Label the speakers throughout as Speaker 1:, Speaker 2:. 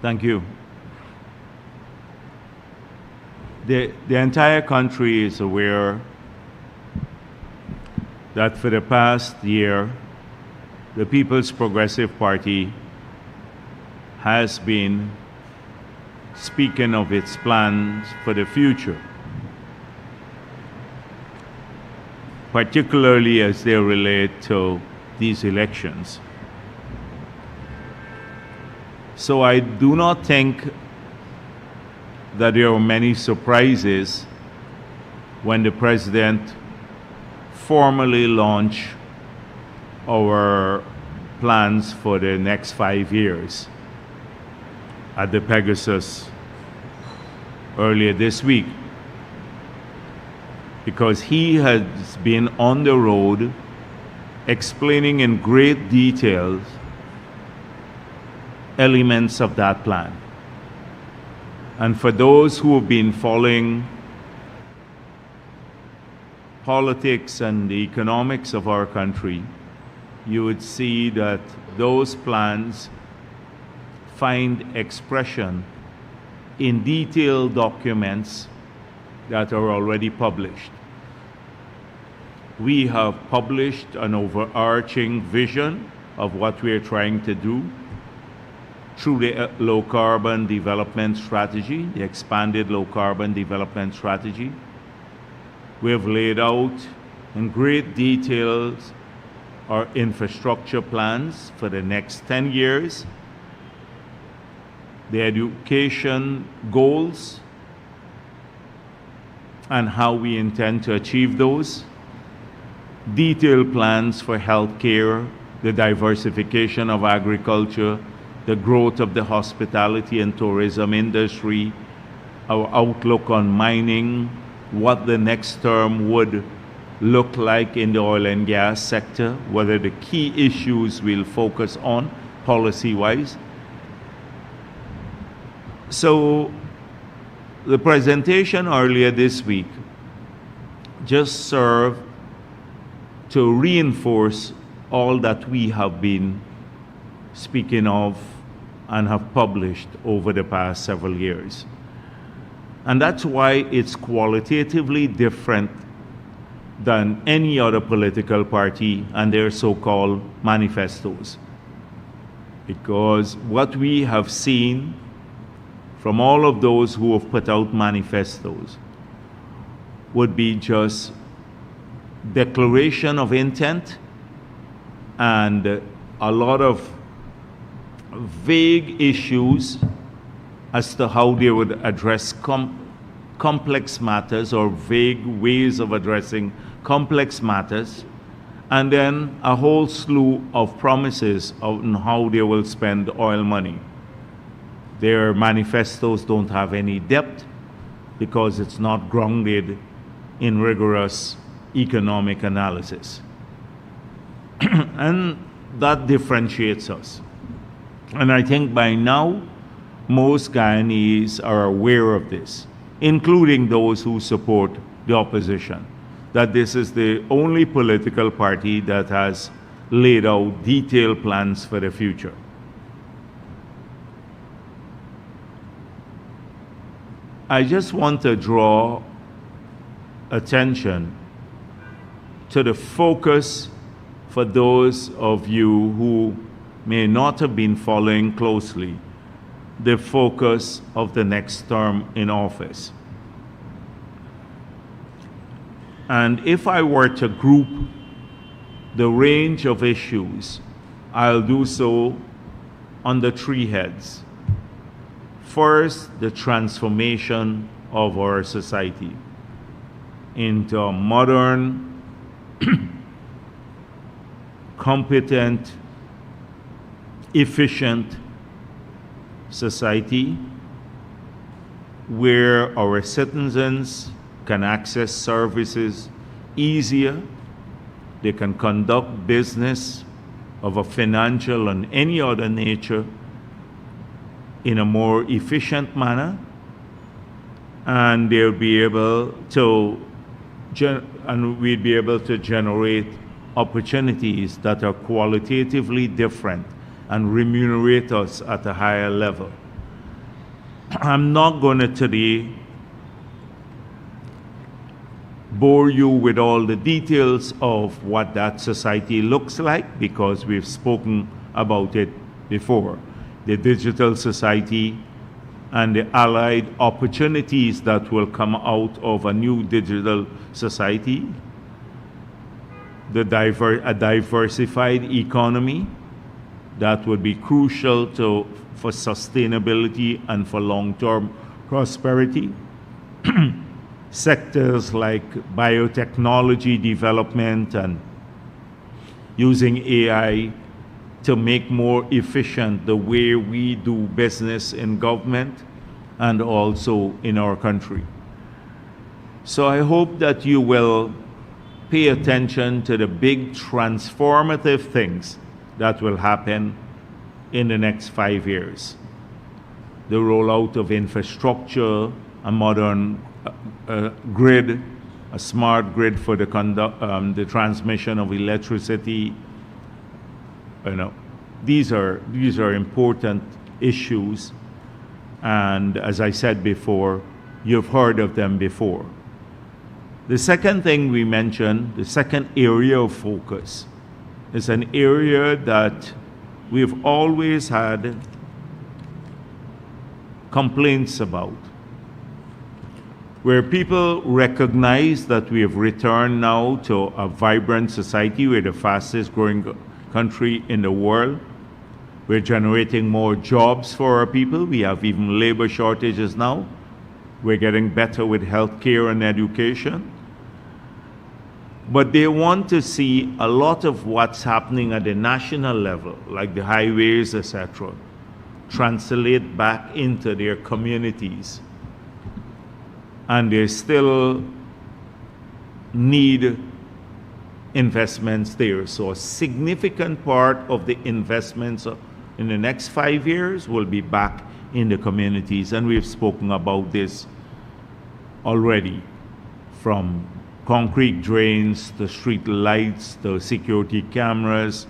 Speaker 1: Thank you. The entire country is aware that for the past year, the People's Progressive Party has been speaking of its plans for the future, particularly as they relate to these elections. So I do not think that there are many surprises when the President formally launched our plans for the next 5 years at the Pegasus earlier this week, because he has been on the road explaining in great detail elements of that plan. And for those who have been following politics and the economics of our country, you would see that those plans find expression in detailed documents that are already published. We have published an overarching vision of what we are trying to do through the low carbon development strategy, the expanded low carbon development strategy. We have laid out in great details our infrastructure plans for the next 10 years, the education goals, and how we intend to achieve those, detailed plans for healthcare, the diversification of agriculture, the growth of the hospitality and tourism industry, our outlook on mining, what the next term would look like in the oil and gas sector, what are the key issues we'll focus on policy-wise. So the presentation earlier this week just served to reinforce all that we have been speaking of and have published over the past several years. And that's why it's qualitatively different than any other political party and their so-called manifestos. Because what we have seen from all of those who have put out manifestos would be just declaration of intent and a lot of vague issues as to how they would address complex matters, or vague ways of addressing complex matters, and then a whole slew of promises on how they will spend oil money. Their manifestos don't have any depth because it's not grounded in rigorous economic analysis. And that differentiates us. And I think by now, most Guyanese are aware of this, including those who support the opposition, that this is the only political party that has laid out detailed plans for the future. I just want to draw attention to the focus for those of you who may not have been following closely, the focus of the next term in office. And if I were to group the range of issues, I'll do so under 3 heads. First, the transformation of our society into a modern, competent, efficient society where our citizens can access services easier, they can conduct business of a financial and any other nature in a more efficient manner, and they'll be able to we'd be able to generate opportunities that are qualitatively different and remunerate us at a higher level. I'm not going to today bore you with all the details of what that society looks like, because we've spoken about it before. The digital society and the allied opportunities that will come out of a new digital society, a diversified economy that would be crucial for sustainability and for long-term prosperity. Sectors like biotechnology development and using AI to make more efficient the way we do business in government and also in our country. So I hope that you will pay attention to the big transformative things that will happen in the next 5 years. The rollout of infrastructure, a modern grid, a smart grid for the transmission of electricity. These are important issues, and as I said before, you've heard of them before. The second thing we mentioned, the second area of focus, is an area that we've always had complaints about, where people recognize that we have returned now to a vibrant society. We're the fastest growing country in the world. We're generating more jobs for our people. We have even labor shortages now. We're getting better with healthcare and education. But they want to see a lot of what's happening at the national level, like the highways, etc., translate back into their communities. And they still need investments there. So a significant part of the investments in the next 5 years will be back in the communities. And we've spoken about this already, from concrete drains to street lights to security cameras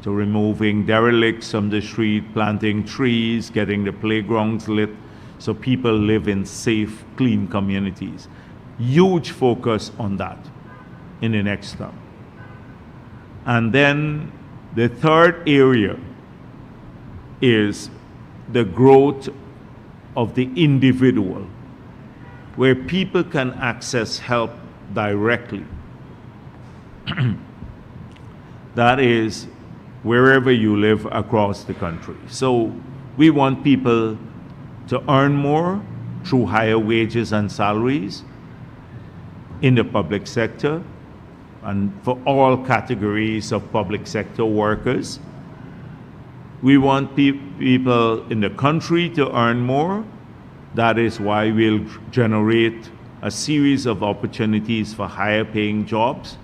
Speaker 1: to removing derelicts from the street, planting trees, getting the playgrounds lit, so people live in safe, clean communities. Huge focus on that in the next term. And then the third area is the growth of the individual, where people can access help directly. That is wherever you live across the country. So we want people to earn more through higher wages and salaries in the public sector and for all categories of public sector workers. We want people in the country to earn more. That is why we'll generate a series of opportunities for higher paying jobs.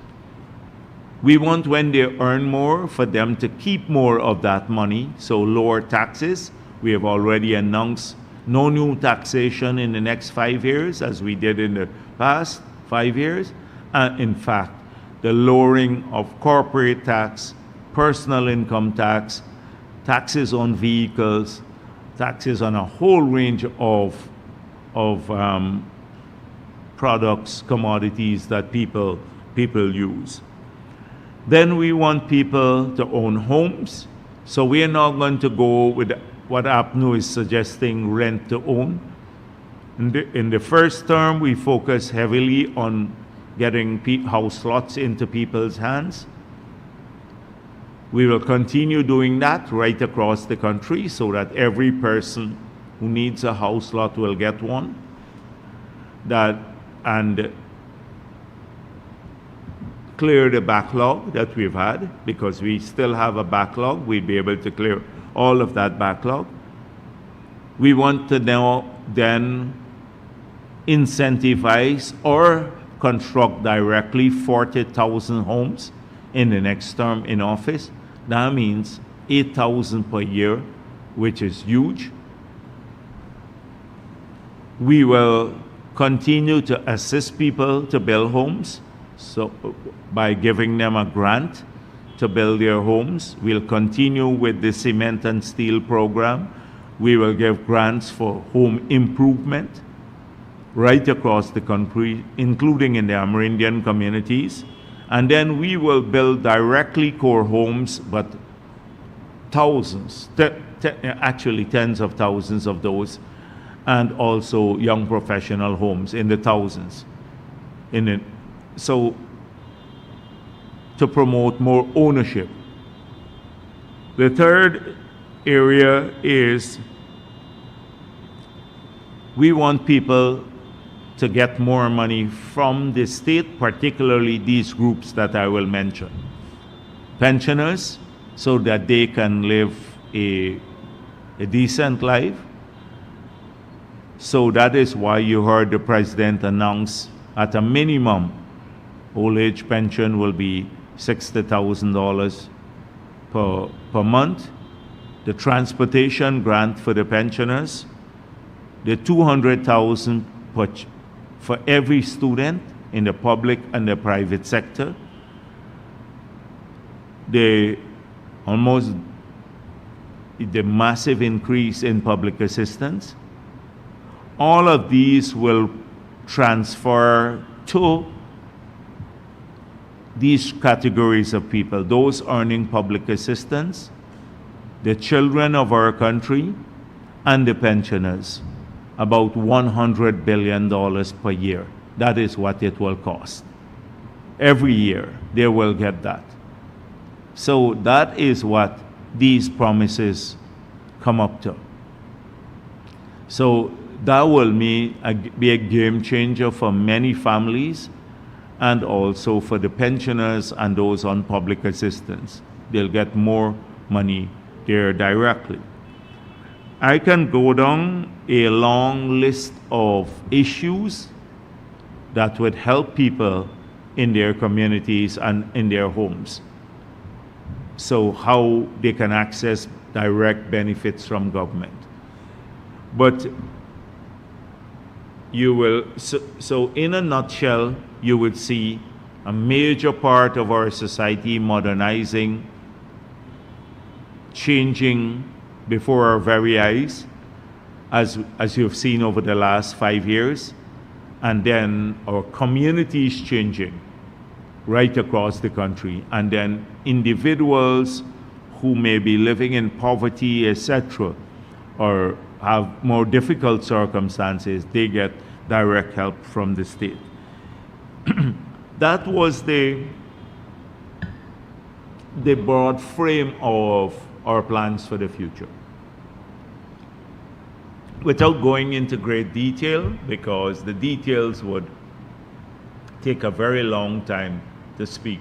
Speaker 1: We want, when they earn more, for them to keep more of that money, so lower taxes. We have already announced no new taxation in the next 5 years, as we did in the past 5 years. In fact, the lowering of corporate tax, personal income tax, taxes on vehicles, taxes on a whole range of products, commodities that people use. Then we want people to own homes. So we are not going to go with what APNU is suggesting, rent to own. In the first term, we focus heavily on getting house lots into people's hands. We will continue doing that right across the country so that every person who needs a house lot will get one. And clear the backlog that we've had, because we still have a backlog. We'll be able to clear all of that backlog. We want to now then incentivize or construct directly 40,000 homes in the next term in office. That means 8,000 per year, which is huge. We will continue to assist people to build homes, so by giving them a grant to build their homes. We'll continue with the cement and steel program, We will give grants for home improvement right across the country, including in the Amerindian communities. And then we will build directly core homes, but thousands, actually tens of thousands of those, and also young professional homes in the thousands. So to promote more ownership. The third area is we want people to get more money from the state, particularly these groups that I will mention. Pensioners, so that they can live a decent life. So that is why you heard the president announce at a minimum, old age pension will be $60,000 per month. The transportation grant for the pensioners, the $200,000 for every student in the public and the private sector, the massive increase in public assistance. All of these will transfer to these categories of people, those earning public assistance, the children of our country, and the pensioners, about $100 billion per year. That is what it will cost. Every year, they will get that. So that is what these promises come up to. So that will be a game changer for many families and also for the pensioners and those on public assistance. They'll get more money there directly. I can go down a long list of issues that would help people in their communities and in their homes. So how they can access direct benefits from government. But you will, so in a nutshell, you would see a major part of our society modernizing, changing before our very eyes, as you've seen over the last 5 years, and then our communities changing right across the country, and then individuals who may be living in poverty, etc., or have more difficult circumstances, they get direct help from the state. That was the broad frame of our plans for the future. Without going into great detail, because the details would take a very long time to speak.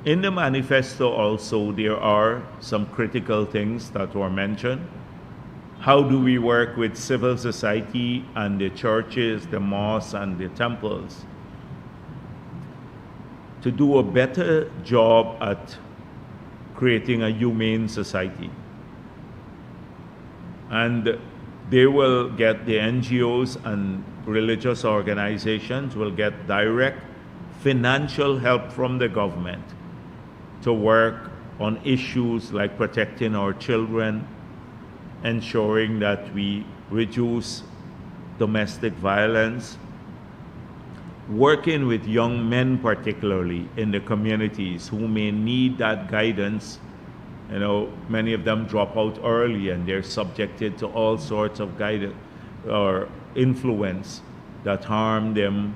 Speaker 1: In the manifesto also, there are some critical things that were mentioned. How do we work with civil society and the churches, the mosques, and the temples to do a better job at creating a humane society? And they will get, the NGOs and religious organizations will get direct financial help from the government to work on issues like protecting our children, ensuring that we reduce domestic violence, working with young men particularly in the communities who may need that guidance. You know, many of them drop out early and they're subjected to all sorts of guidance or influence that harm them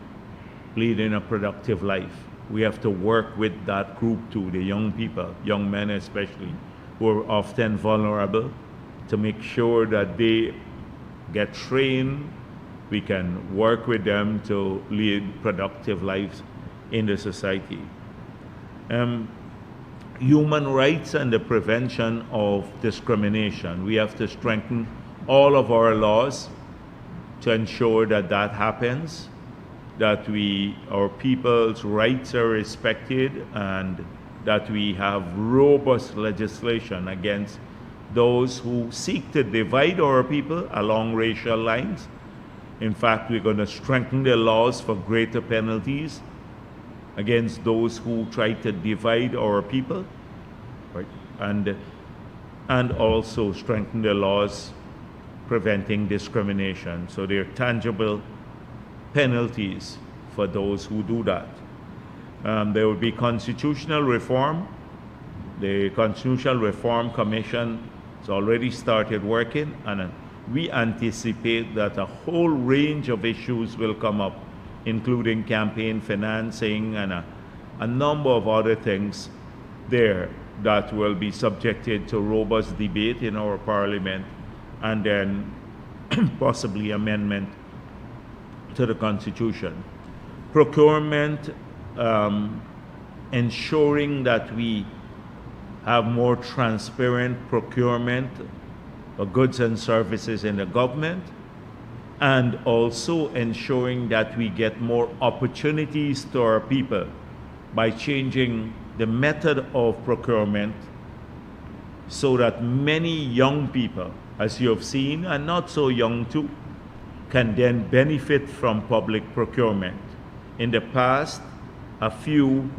Speaker 1: leading a productive life. We have to work with that group too, the young people, young men especially, who are often vulnerable, to make sure that they get trained. We can work with them to lead productive lives in the society. Human rights and the prevention of discrimination. We have to strengthen all of our laws to ensure that that happens, that our people's rights are respected, and that we have robust legislation against those who seek to divide our people along racial lines. In fact, we're going to strengthen the laws for greater penalties against those who try to divide our people, right? And and also strengthen the laws preventing discrimination. So there are tangible penalties for those who do that. There will be constitutional reform. The Constitutional Reform Commission has already started working, and we anticipate that a whole range of issues will come up, including campaign financing and a number of other things there that will be subjected to robust debate in our parliament, and then possibly amendment to the Constitution. Procurement, ensuring that we have more transparent procurement of goods and services in the government, and also ensuring that we get more opportunities to our people by changing the method of procurement so that many young people, as you have seen, and not so young too, can then benefit from public procurement. In the past, a few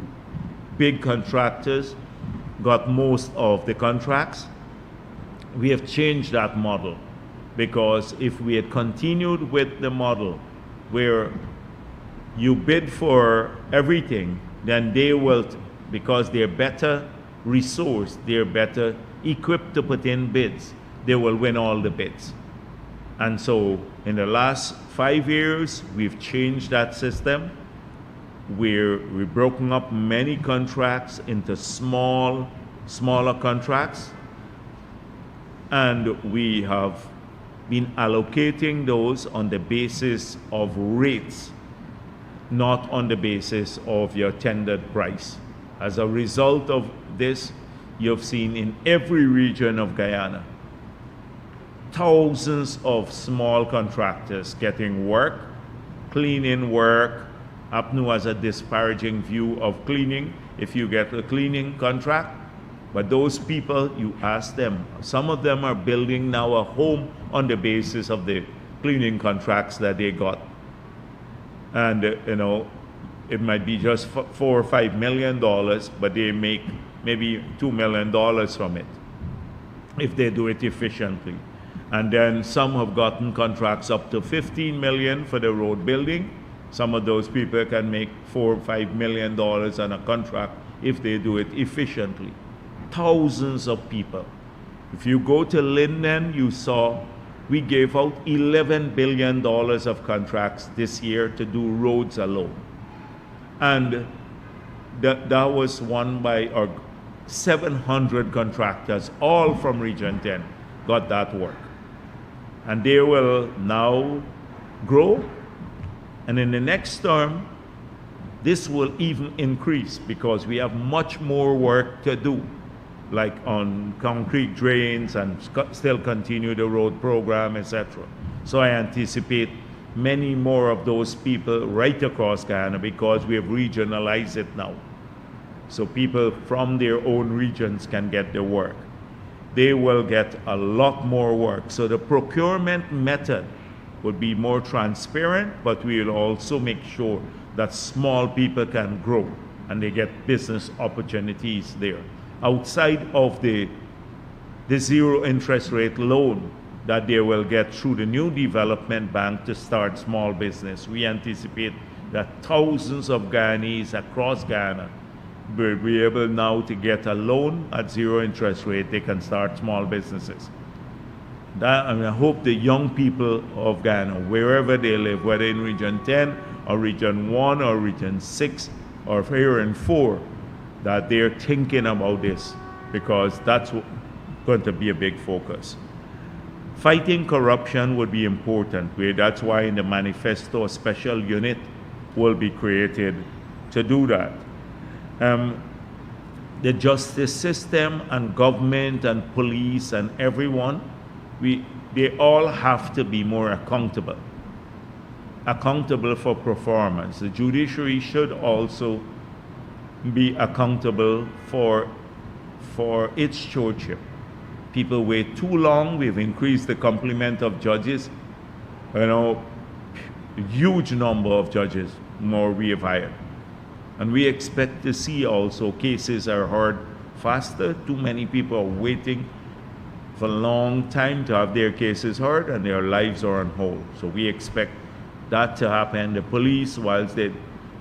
Speaker 1: big contractors got most of the contracts. We have changed that model, because if we had continued with the model where you bid for everything, then they will, because they're better resourced, they're better equipped to put in bids, they will win all the bids. And so in the last 5 years, we've changed that system. We've broken up many contracts into smaller contracts, and we have been allocating those on the basis of rates, not on the basis of your tendered price. As a result of this, you've seen in every region of Guyana thousands of small contractors getting work, cleaning work. APNU has a disparaging view of cleaning if you get a cleaning contract. But those people, you ask them, some of them are building now a home on the basis of the cleaning contracts that they got. And, it might be just $4 or $5 million, but they make maybe $2 million from it if they do it efficiently. And then some have gotten contracts up to $15 million for the road building. Some of those people can make $4 or $5 million on a contract if they do it efficiently. Thousands of people. If you go to Linden, you saw we gave out $11 billion of contracts this year to do roads alone. And that was won by our 700 contractors, all from Region 10, got that work. And they will now grow. And in the next term, this will even increase because we have much more work to do, like on concrete drains and still continue the road program, etc. So I anticipate many more of those people right across Guyana because we have regionalized it now. So people from their own regions can get the work. They will get a lot more work. So the procurement method would be more transparent, but we will also make sure that small people can grow and they get business opportunities there. Outside of the zero interest rate loan that they will get through the new development bank to start small business, we anticipate that thousands of Guyanese across Guyana will be able now to get a loan at zero interest rate. They can start small businesses. I hope the young people of Guyana, wherever they live, whether in Region 10 or Region 1 or Region 6 or here in 4, that they're thinking about this because that's going to be a big focus. Fighting corruption would be important. That's why in the manifesto a special unit will be created to do that. The justice system and government and police and everyone, they all have to be more accountable for performance. The judiciary should also be accountable for its stewardship. People wait too long. We've increased the complement of judges. Huge number of judges more we have hired. And we expect to see also cases are heard faster. Too many people are waiting for a long time to have their cases heard and their lives are on hold. So we expect that to happen. The police, whilst they're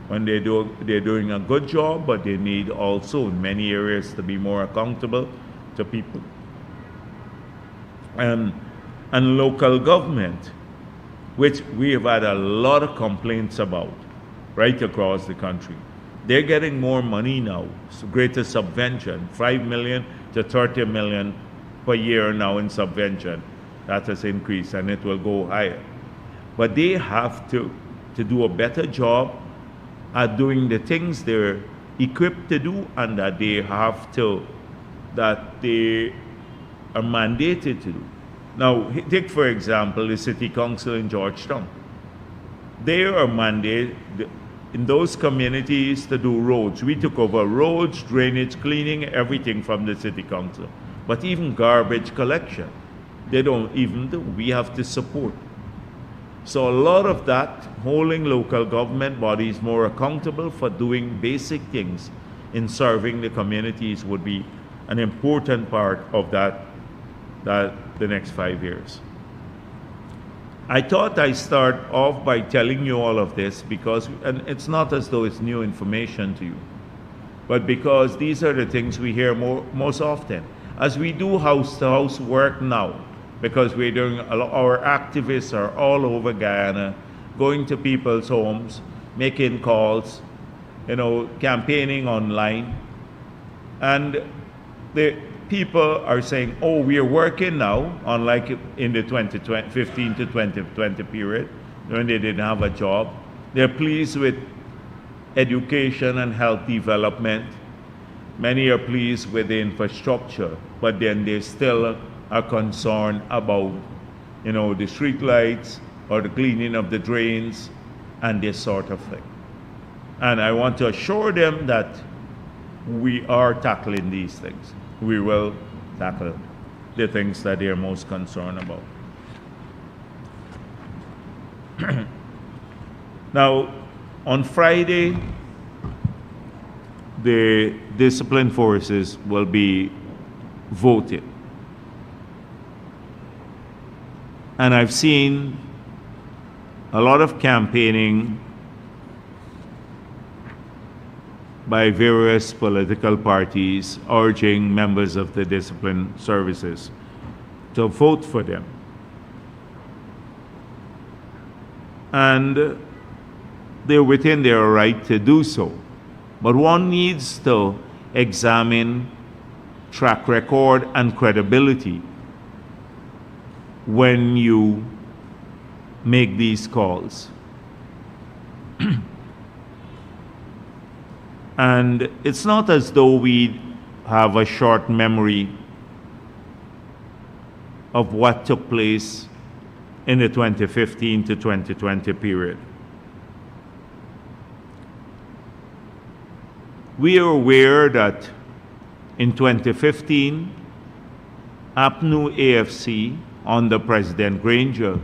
Speaker 1: doing a good job, but they need also in many areas to be more accountable to people. And local government, which we have had a lot of complaints about right across the country. They're getting more money now, so greater subvention, 5 million to 30 million per year now in subvention. That has increased and it will go higher. But they have to do a better job at doing the things they're equipped to do and that they are mandated to do. Now, take for example the City Council in Georgetown. They are mandated in those communities to do roads. We took over roads, drainage, cleaning, everything from the City Council. But even garbage collection, they don't even do. We have to support. So a lot of that, holding local government bodies more accountable for doing basic things in serving the communities would be an important part of that the next 5 years. I thought I'd start off by telling you all of this because, and it's not as though it's new information to you, but because these are the things we hear most often. As we do house-to-house work now, because we're doing, our activists are all over Guyana, going to people's homes, making calls, campaigning online, and the people are saying, oh, we are working now, unlike in the 2015 to 2020 period, when they didn't have a job. They're pleased with education and health development. Many are pleased with the infrastructure, but then they still are concerned about, the street lights or the cleaning of the drains and this sort of thing. And I want to assure them that we are tackling these things. We will tackle the things that they are most concerned about. Now, on Friday, the discipline forces will be voted. And I've seen a lot of campaigning by various political parties urging members of the discipline services to vote for them. And they're within their right to do so. But one needs to examine track record and credibility when you make these calls. And it's not as though we have a short memory of what took place in the 2015 to 2020 period. We are aware that in 2015, APNU AFC under President Granger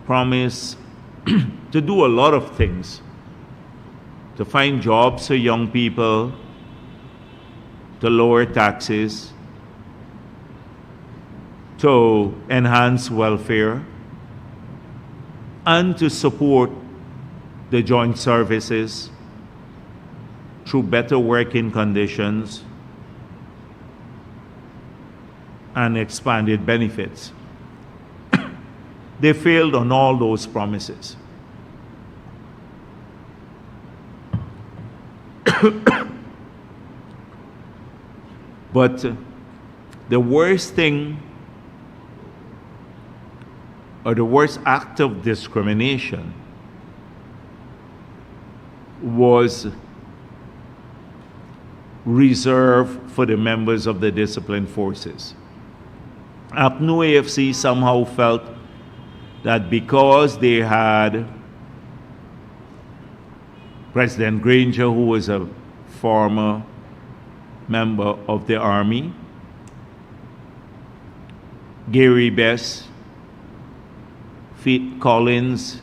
Speaker 1: promised to do a lot of things, to find jobs for young people, to lower taxes, to enhance welfare, and to support the joint services through better working conditions and expanded benefits. They failed on all those promises. But the worst thing, or the worst act of discrimination, was reserved for the members of the disciplined forces. APNU AFC somehow felt that because they had President Granger, who was a former member of the Army, Gary Bess, Collins,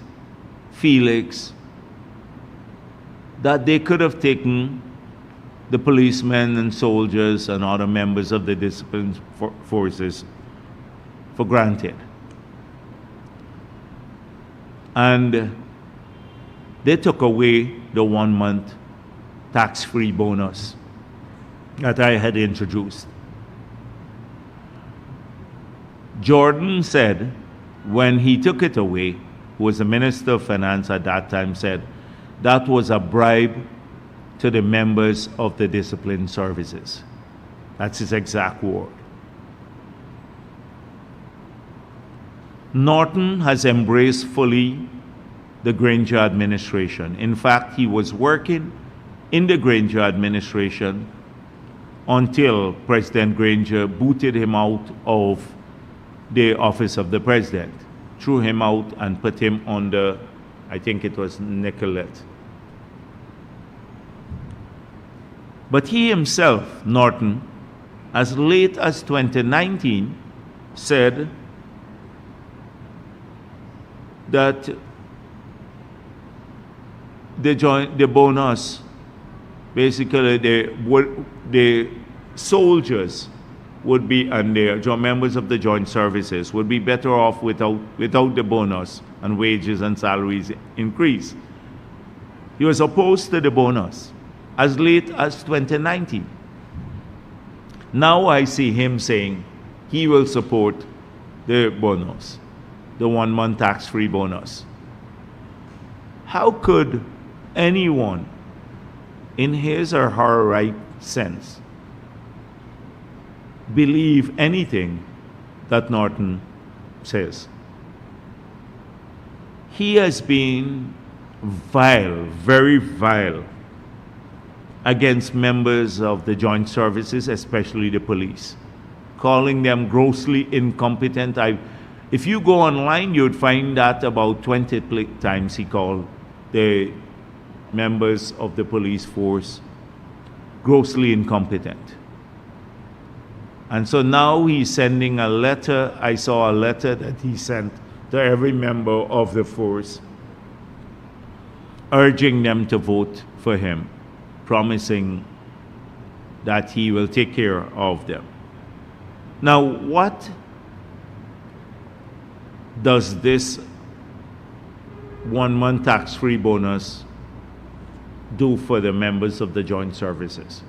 Speaker 1: Felix, that they could have taken the policemen and soldiers and other members of the discipline forces for granted. And they took away the 1 month tax-free bonus that I had introduced. Jordan said, when he took it away, who was the Minister of Finance at that time, said that was a bribe to the members of the discipline services. That's his exact word. Norton has embraced fully the Granger administration. In fact, he was working in the Granger administration until President Granger booted him out of the office of the president, threw him out and put him under, I think it was Nicolette. But he himself, Norton, as late as 2019, said that the bonus, basically the soldiers would be, and the members of the joint services would be better off without the bonus and wages and salaries increase. He was opposed to the bonus as late as 2019. Now I see him saying he will support the bonus, the 1 month tax-free bonus. How could anyone in his or her right sense believe anything that Norton says? He has been vile, very vile, against members of the joint services, especially the police, calling them grossly incompetent. If you go online, you'd find that about 20 times he called the members of the police force grossly incompetent. And so now he's sending a letter. I saw a letter that he sent to every member of the force, urging them to vote for him, promising that he will take care of them. Now, what does this 1 month tax-free bonus do for the members of the joint services?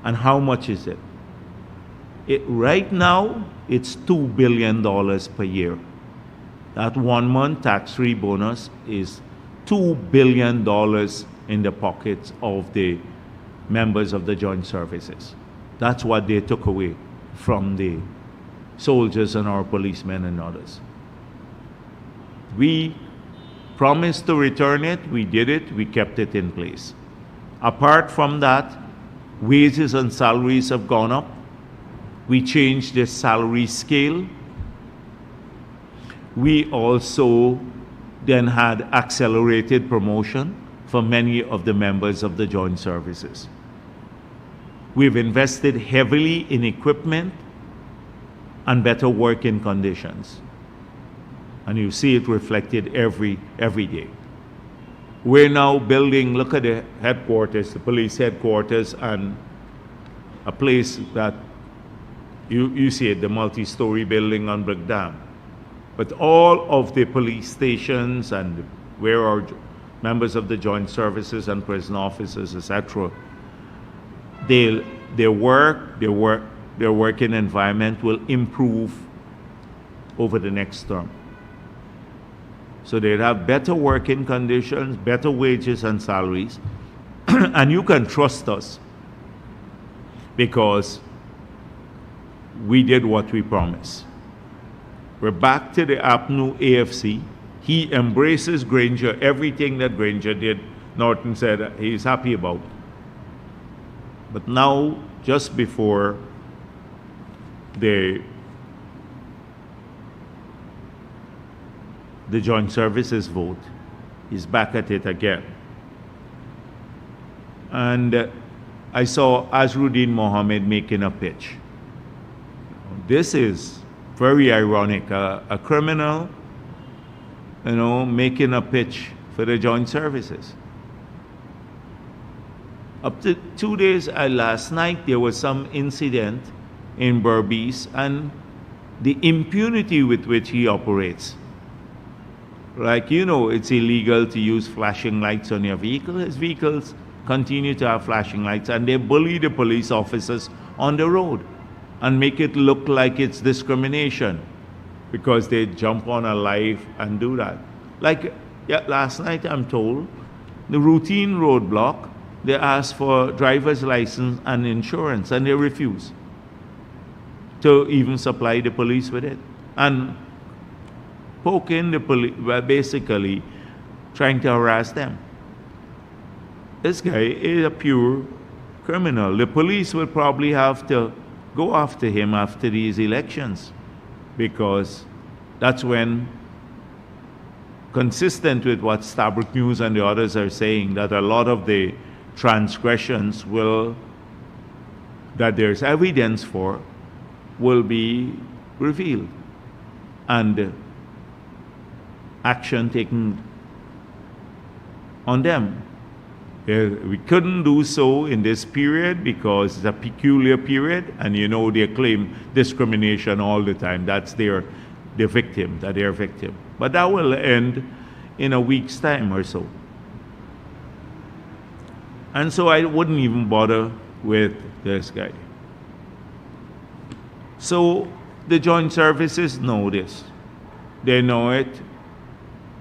Speaker 1: And how much is it? Right now, it's $2 billion per year. That 1 month tax-free bonus is $2 billion in the pockets of the members of the joint services. That's what they took away from the soldiers and our policemen and others. We promised to return it, we did it, we kept it in place. Apart from that, wages and salaries have gone up. We changed the salary scale. We also then had accelerated promotion for many of the members of the joint services. We've invested heavily in equipment and better working conditions. And you see it reflected every day. We're now building, look at the headquarters, the police headquarters, and a place that you see it, the multi-story building on Brick Dam. But all of the police stations and where our members of the joint services and prison officers, etc., their working environment will improve over the next term. So they'll have better working conditions, better wages and salaries, and you can trust us because we did what we promised. We're back to the APNU AFC. He embraces Granger. Everything that Granger did, Norton said he's happy about. But now, just before the joint services vote, he's back at it again. And I saw Azruddin Mohammed making a pitch. This is very ironic. A criminal, making a pitch for the joint services. Up to 2 days last night, there was some incident in Berbice, and the impunity with which he operates. Like, it's illegal to use flashing lights on your vehicle. His vehicles continue to have flashing lights, and they bully the police officers on the road and make it look like it's discrimination because they jump on a live and do that. Like last night, I'm told, the routine roadblock, they ask for driver's license and insurance, and they refuse to even supply the police with it. And poking the police, well, basically trying to harass them. This guy is a pure criminal. The police will probably have to go after him after these elections, because that's when, consistent with what Starbuck News and the others are saying, that a lot of the transgressions that there's evidence for will be revealed and action taken on them. We couldn't do so in this period because it's a peculiar period, and they claim discrimination all the time. That's their victim, that they're victim. But that will end in a week's time or so. And so I wouldn't even bother with this guy. So the joint services know this. They know it.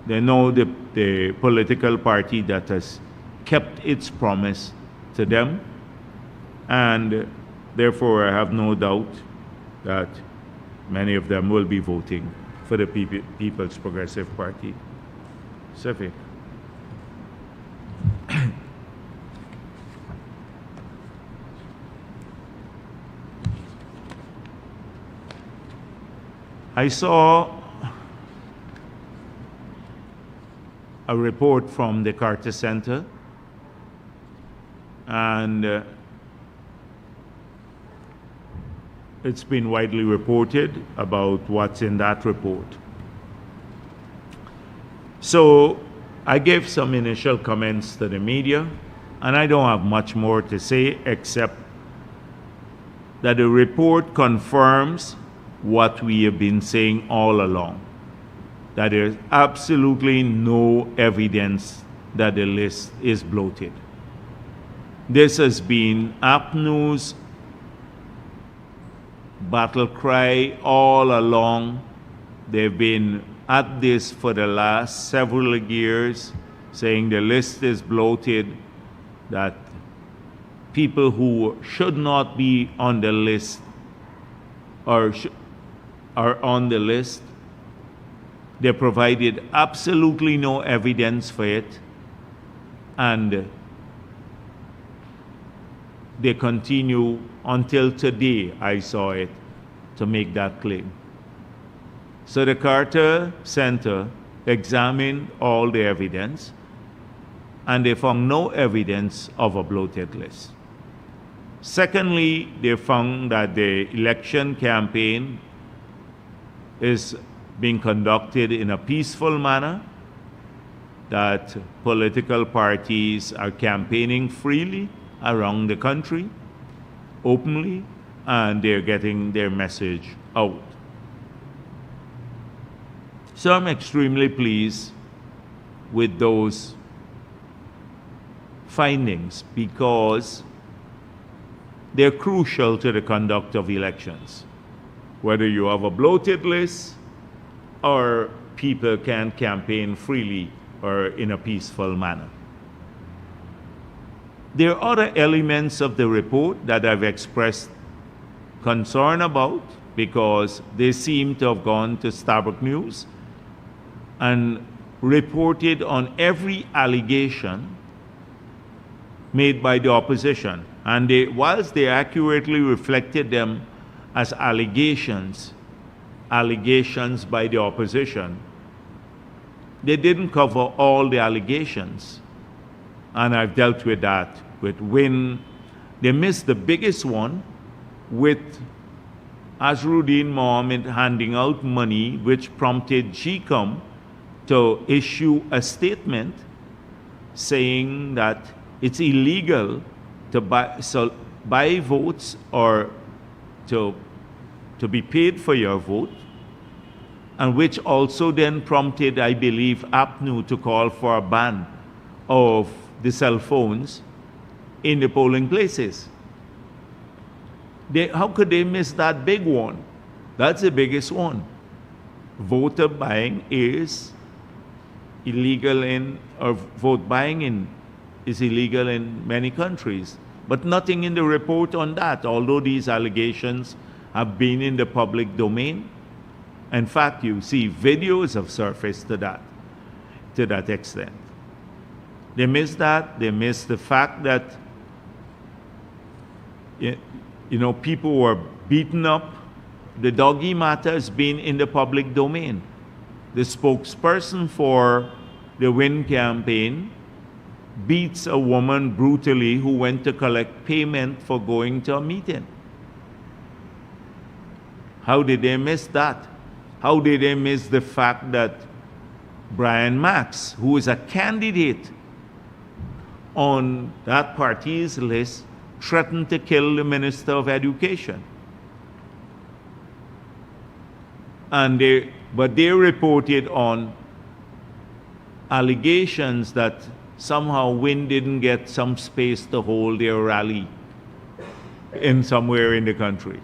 Speaker 1: They know the political party that has kept its promise to them. And therefore, I have no doubt that many of them will be voting for the People's Progressive Party. Civic. I saw a report from the Carter Center, and it's been widely reported about what's in that report. So I gave some initial comments to the media, and I don't have much more to say except that the report confirms what we have been saying all along, that there's absolutely no evidence that the list is bloated. This has been APNU's battle cry all along. They've been at this for the last several years, saying the list is bloated, that people who should not be on the list are on the list. They provided absolutely no evidence for it, and they continue until today, I saw it, to make that claim. So the Carter Center examined all the evidence, and they found no evidence of a bloated list. Secondly, they found that the election campaign is being conducted in a peaceful manner, that political parties are campaigning freely around the country, openly, and they're getting their message out. So I'm extremely pleased with those findings because they're crucial to the conduct of elections. Whether you have a bloated list or people can campaign freely or in a peaceful manner. There are other elements of the report that I've expressed concern about because they seem to have gone to Starbuck News and reported on every allegation made by the opposition. And whilst they accurately reflected them as allegations by the opposition, they didn't cover all the allegations. And I've dealt with that, with when they missed the biggest one with Azruddin Mohammed handing out money, which prompted GCOM to issue a statement saying that it's illegal to buy votes or to be paid for your vote, and which also then prompted, I believe, APNU to call for a ban of the cell phones in the polling places. How could they miss that big one? That's the biggest one. Voter buying is illegal vote buying is illegal in many countries. But nothing in the report on that, although these allegations have been in the public domain. In fact, you see videos have surfaced to that extent. They miss that. They miss the fact that people were beaten up. The doggy matter has been in the public domain. The spokesperson for the Win campaign beats a woman brutally who went to collect payment for going to a meeting. How did they miss that? How did they miss the fact that Brian Max, who is a candidate on that party's list, threatened to kill the Minister of Education? But they reported on allegations that somehow Win didn't get some space to hold their rally in somewhere in the country,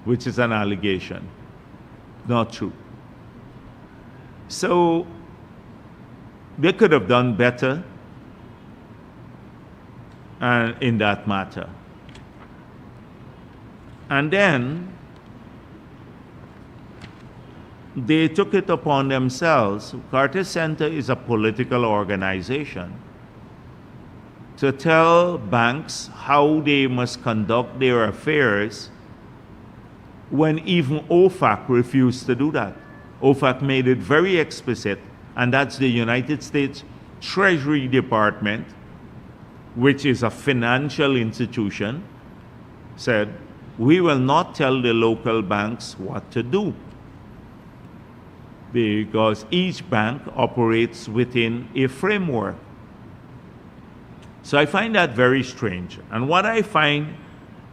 Speaker 1: which is an allegation, not true. So they could have done better in that matter. And then they took it upon themselves. Carter Center is a political organization to tell banks how they must conduct their affairs when even OFAC refused to do that. OFAC made it very explicit, and that's the United States Treasury Department, which is a financial institution, said, we will not tell the local banks what to do, because each bank operates within a framework. So I find that very strange. And what I find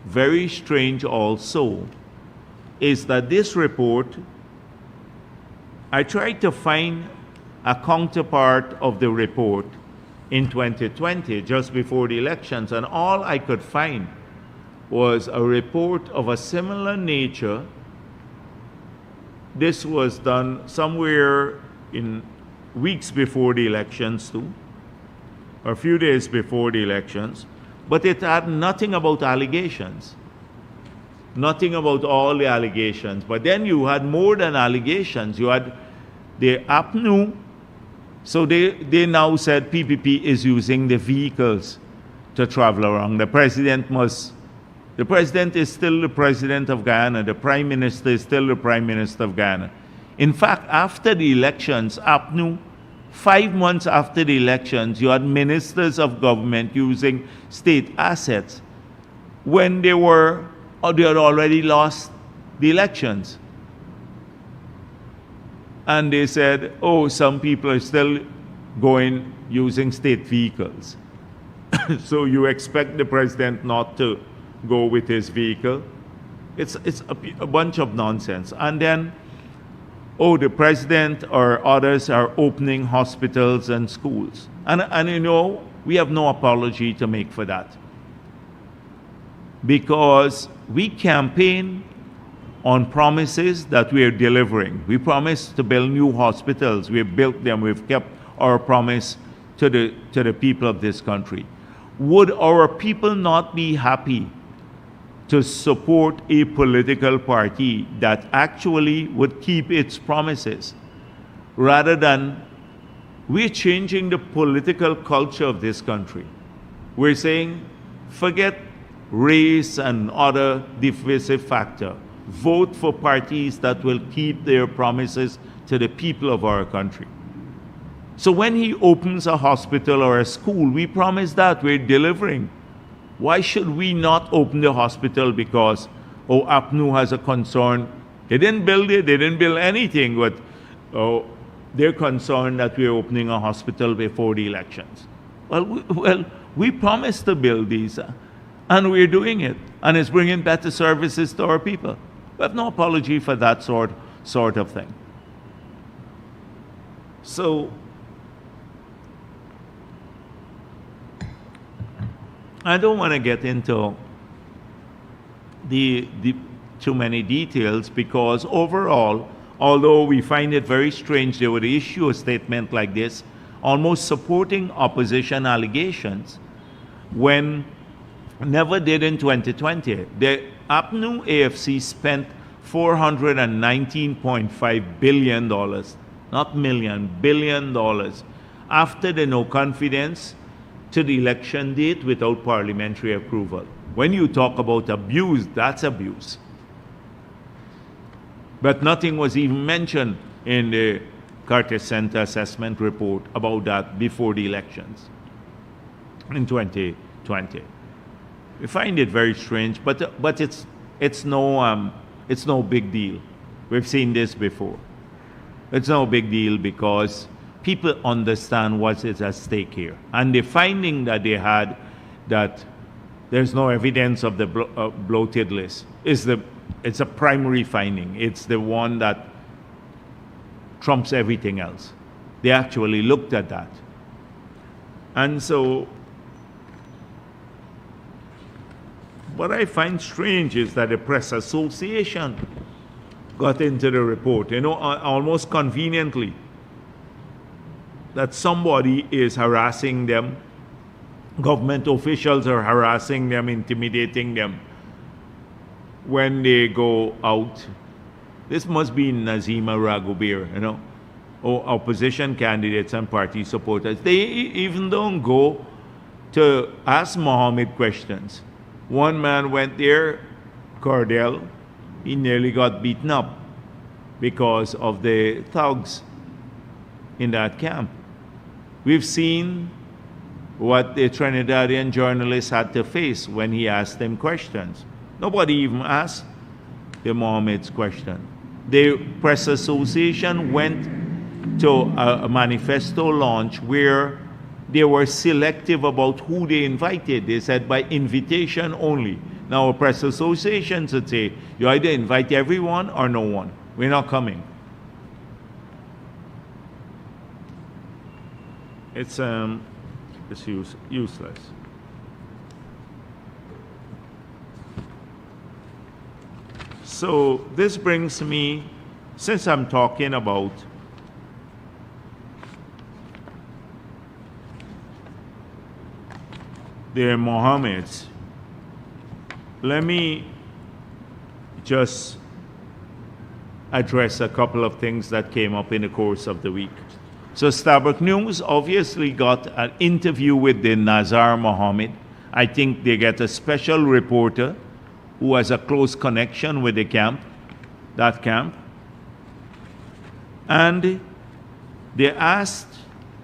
Speaker 1: very strange also is that this report, I tried to find a counterpart of the report in 2020, just before the elections, and all I could find was a report of a similar nature. This was done somewhere in weeks before the elections too, or a few days before the elections, but it had nothing about allegations. Nothing about all the allegations. But then you had more than allegations. You had the APNU. So they now said PPP is using the vehicles to travel around. The president is still the president of Guyana. The prime minister is still the prime minister of Guyana. In fact, after the elections, APNU, 5 months after the elections, you had ministers of government using state assets when they had already lost the elections. And they said, oh, some people are still going using state vehicles. So you expect the president not to go with his vehicle? It's a bunch of nonsense. And then, oh, the president or others are opening hospitals and schools. And you know, we have no apology to make for that, because we campaign on promises that we are delivering. We promised to build new hospitals. We've built them. We've kept our promise to the people of this country. Would our people not be happy to support a political party that actually would keep its promises, rather than we're changing the political culture of this country? We're saying, forget race and other divisive factor. Vote for parties that will keep their promises to the people of our country. So when he opens a hospital or a school, we promise that we're delivering. Why should we not open the hospital because, oh, APNU has a concern? They didn't build it, they didn't build anything, but they're concerned that we're opening a hospital before the elections. We promised to build these, and we're doing it, and it's bringing better services to our people. We have no apology for that sort of thing. So, I don't want to get into the too many details, because overall, although we find it very strange they would issue a statement like this, almost supporting opposition allegations, when never did in 2020. The APNU AFC spent $419.5 billion, not million, $1 billion, after the no confidence to the election date without parliamentary approval. When you talk about abuse, that's abuse. But nothing was even mentioned in the Carter Center assessment report about that before the elections in 2020. We find it very strange, but it's no big deal. We've seen this before. It's no big deal because people understand what is at stake here, and the finding that they had that there's no evidence of the bloated list it's a primary finding. It's the one that trumps everything else. They actually looked at that. And so, what I find strange is that the Press Association got into the report, almost conveniently, that somebody is harassing them, government officials are harassing them, intimidating them when they go out. This must be Nazima Raghubir, or opposition candidates and party supporters. They even don't go to ask Mohammed questions. One man went there, Cordell, he nearly got beaten up because of the thugs in that camp. We've seen what the Trinidadian journalist had to face when he asked them questions. Nobody even asked the Mohammed's question. The Press Association went to a manifesto launch where they were selective about who they invited. They said by invitation only. Now a Press Association would say, you either invite everyone or no one. We're not coming. It's useless. So this brings me, since I'm talking about the Mohammeds, let me just address a couple of things that came up in the course of the week. So Starbuck News obviously got an interview with the Nazar Mohammed. I think they get a special reporter who has a close connection with the camp, that camp. And they asked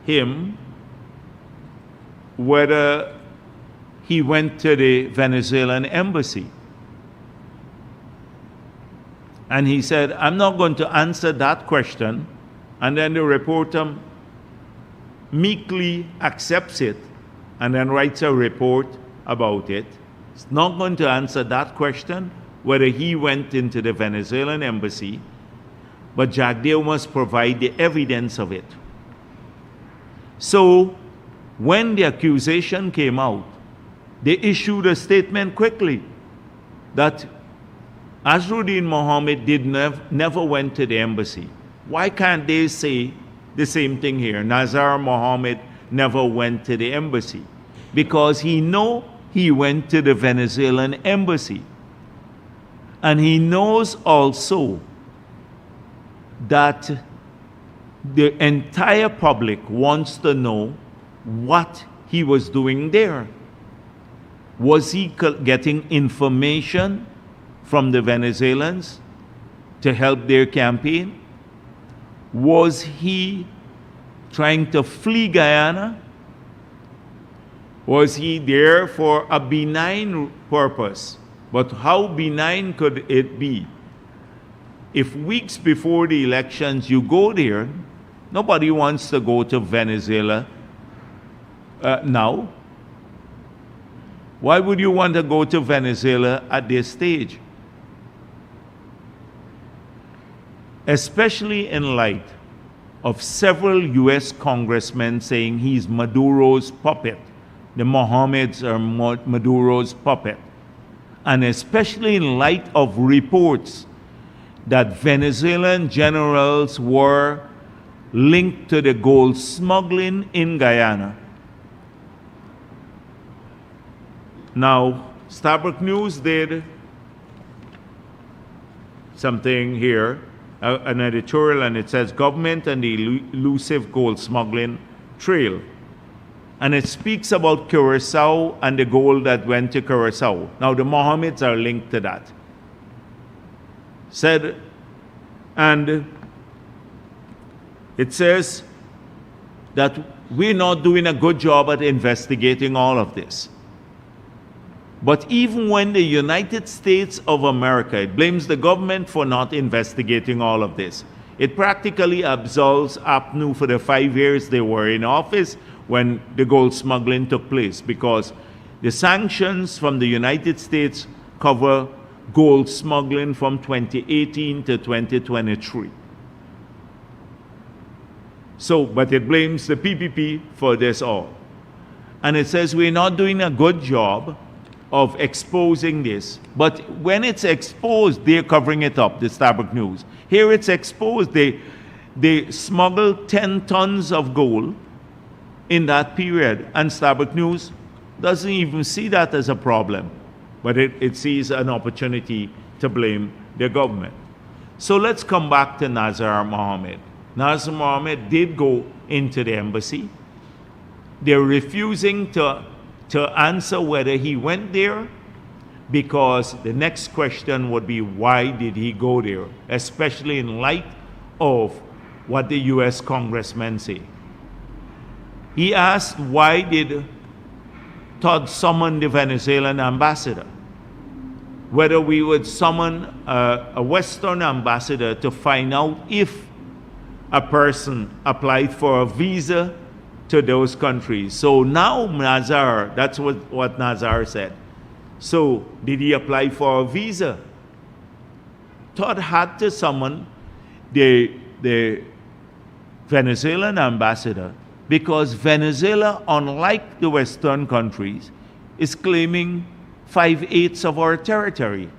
Speaker 1: him whether he went to the Venezuelan embassy. And he said, I'm not going to answer that question. And then the reporter meekly accepts it and then writes a report about it. He's not going to answer that question, whether he went into the Venezuelan embassy, but Jagdeo must provide the evidence of it. So, when the accusation came out, they issued a statement quickly that Azruddin Mohammed never went to the embassy. Why can't they say the same thing here? Nazar Mohammed never went to the embassy. Because he went to the Venezuelan embassy. And he knows also that the entire public wants to know what he was doing there. Was he getting information from the Venezuelans to help their campaign? Was he trying to flee Guyana? Was he there for a benign purpose? But how benign could it be? If weeks before the elections you go there, nobody wants to go to Venezuela now? Why would you want to go to Venezuela at this stage? Especially in light of several U.S. congressmen saying he's Maduro's puppet. The Mohammeds are Maduro's puppet. And especially in light of reports that Venezuelan generals were linked to the gold smuggling in Guyana. Now, Starbuck News did something here, an editorial, and it says government and the elusive gold smuggling trail. And it speaks about Curacao and the gold that went to Curacao. Now, the Mohammeds are linked to that. And it says that we're not doing a good job at investigating all of this. But even when the United States of America, it blames the government for not investigating all of this, it practically absolves APNU for the 5 years they were in office when the gold smuggling took place, because the sanctions from the United States cover gold smuggling from 2018 to 2023. So, but it blames the PPP for this all. And it says we're not doing a good job of exposing this. But when it's exposed, they're covering it up, the Starbuck News. Here it's exposed. They smuggled 10 tons of gold in that period, and Starbuck News doesn't even see that as a problem, but it sees an opportunity to blame the government. So let's come back to Nazar Mohammed. Nazar Mohammed did go into the embassy. They're refusing to answer whether he went there, because the next question would be, why did he go there, especially in light of what the U.S. congressmen say. He asked, why did Todd summon the Venezuelan ambassador? Whether we would summon a Western ambassador to find out if a person applied for a visa to those countries. So now Nazar, that's what Nazar said. So did he apply for a visa? Todd had to summon the Venezuelan ambassador, because Venezuela, unlike the Western countries, is claiming 5/8 of our territory.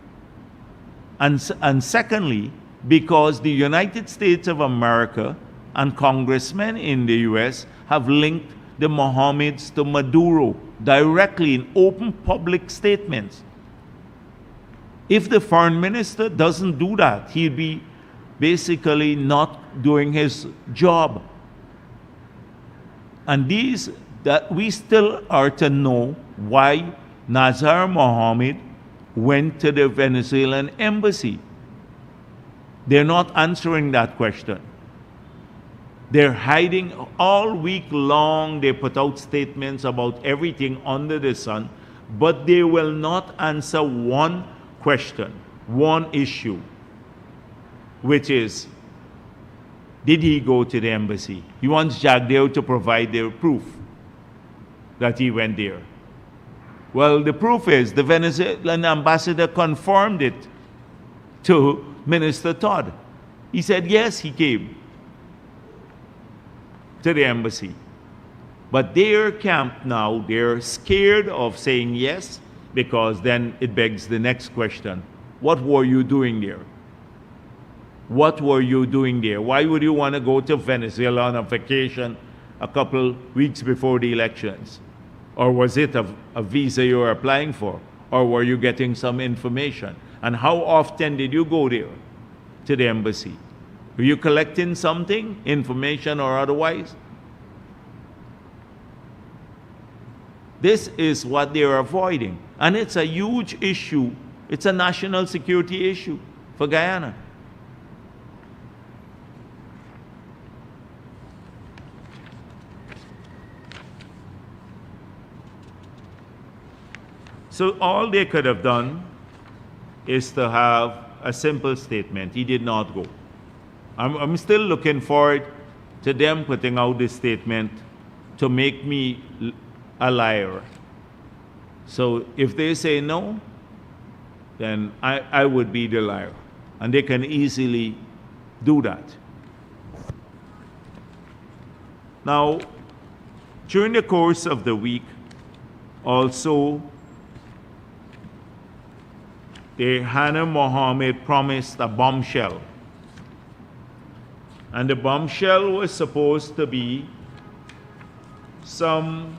Speaker 1: And secondly, because the United States of America and congressmen in the U.S. have linked the Mohammeds to Maduro directly in open public statements. If the foreign minister doesn't do that, he'd be basically not doing his job. And that we still are to know why Nazar Mohammed went to the Venezuelan embassy. They're not answering that question. They're hiding all week long. They put out statements about everything under the sun, but they will not answer one question, one issue, which is, did he go to the embassy? He wants Jagdeo to provide the proof that he went there. Well, the proof is the Venezuelan ambassador confirmed it to Minister Todd. He said, yes, he came to the embassy. But their camp now, they're scared of saying yes, because then it begs the next question. What were you doing there? What were you doing there? Why would you want to go to Venezuela on a vacation a couple weeks before the elections? Or was it a visa you were applying for? Or were you getting some information? And how often did you go there to the embassy? Were you collecting something, information or otherwise? This is what they're avoiding. And it's a huge issue. It's a national security issue for Guyana. So all they could have done is to have a simple statement. He did not go. I'm still looking forward to them putting out this statement to make me a liar. So if they say no, then I would be the liar. And they can easily do that. Now, during the course of the week, also, Hannah Mohammed promised a bombshell. And the bombshell was supposed to be some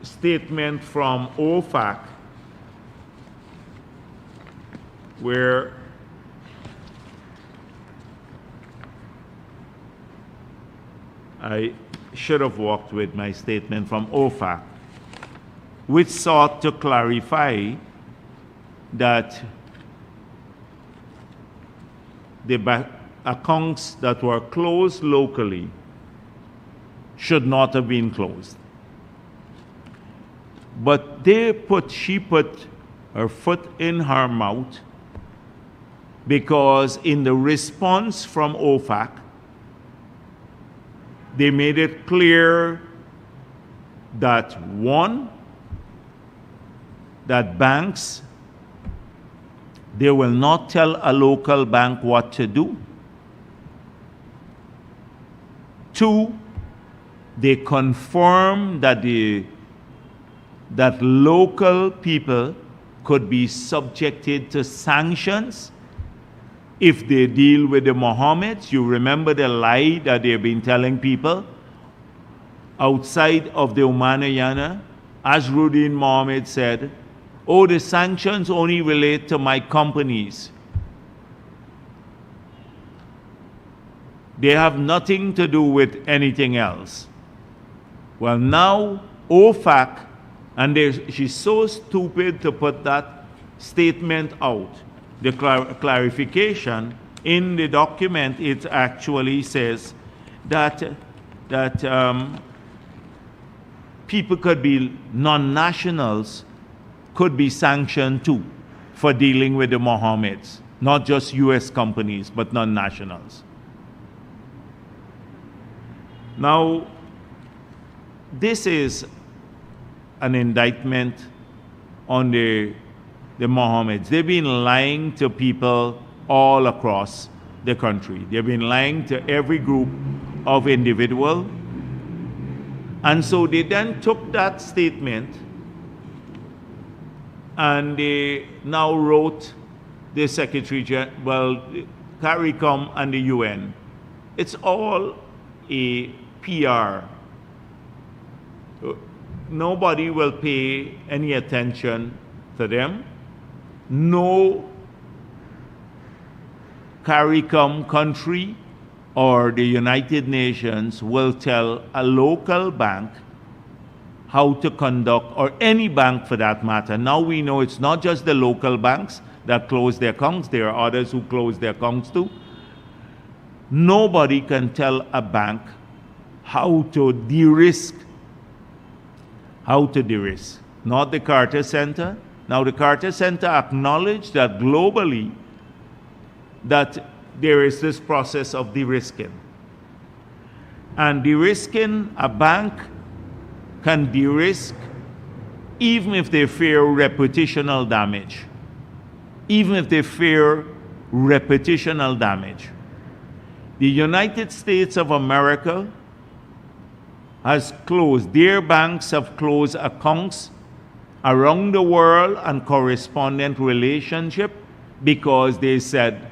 Speaker 1: statement from OFAC where I should have walked with my statement from OFAC, which sought to clarify that the accounts that were closed locally should not have been closed. But she put her foot in her mouth, because in the response from OFAC, they made it clear that one, that banks, they will not tell a local bank what to do. Two, they confirm that that local people could be subjected to sanctions if they deal with the Mohammeds. You remember the lie that they've been telling people outside of the Umanayana? Azruddin Mohammed said, oh, the sanctions only relate to my companies. They have nothing to do with anything else. Well, now OFAC, and she's so stupid to put that statement out. The clarification in the document, it actually says that people could be non-nationals, could be sanctioned too for dealing with the Mohammeds, not just US companies, but non-nationals. Now, this is an indictment on the Mohammeds. They've been lying to people all across the country. They've been lying to every group of individual. And so they then took that statement and they now wrote the Secretary General, well, CARICOM and the UN. It's all a PR. Nobody will pay any attention to them. No CARICOM country or the United Nations will tell a local bank how to conduct, or any bank for that matter. Now we know it's not just the local banks that close their accounts, there are others who close their accounts too. Nobody can tell a bank how to de-risk. Not the Carter Center. Now the Carter Center acknowledged that globally that there is this process of de-risking. And de-risking, a bank can de-risk even if they fear reputational damage. Even if they fear reputational damage. The United States of America has closed, their banks have closed accounts around the world and correspondent relationship because they said,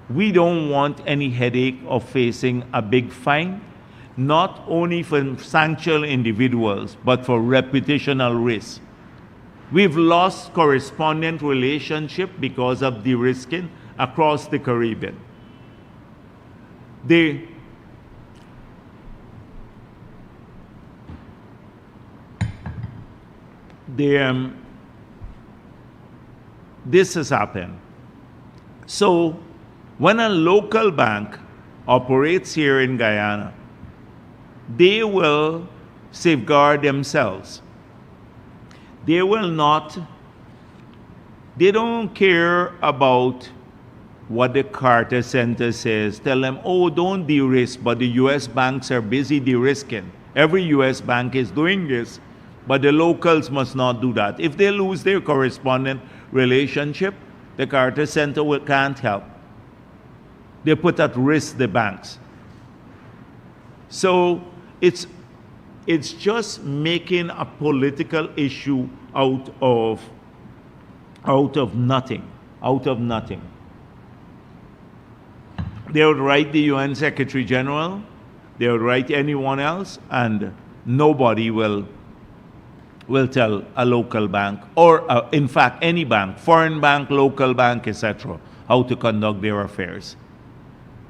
Speaker 1: we don't want any headache of facing a big fine, not only for sanctioned individuals, but for reputational risk. We've lost correspondent relationship because of de-risking across the Caribbean. This has happened. So when a local bank operates here in Guyana, they will safeguard themselves. They don't care about what the Carter Center says. Tell them, oh, don't de-risk, but the US banks are busy de-risking. Every U.S. bank is doing this, but the locals must not do that. If they lose their correspondent relationship, the Carter Center can't help. They put at risk the banks. So it's just making a political issue out of nothing. They would write the UN Secretary General, they would write anyone else, and nobody will tell a local bank, or in fact any bank, foreign bank, local bank, etc., how to conduct their affairs.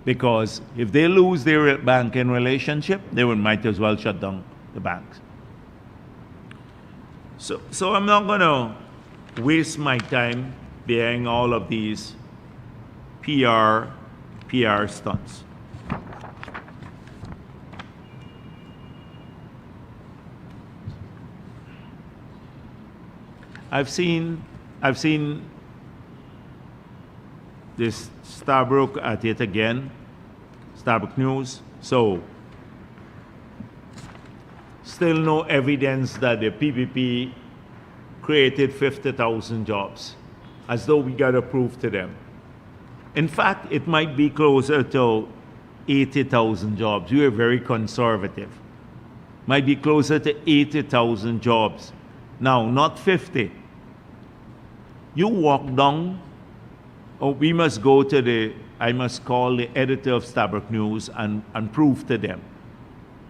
Speaker 1: Because if they lose their banking relationship, they might as well shut down the banks. So I'm not going to waste my time bearing all of these PR stunts. I've seen this Starbrook at it again, Starbrook News. So still no evidence that the PPP created 50,000 jobs, as though we got to prove to them. In fact, it might be closer to 80,000 jobs. We are very conservative. Might be closer to 80,000 jobs. Now, not 50. You walk down, or we must go to I must call the editor of Starbrook News and prove to them.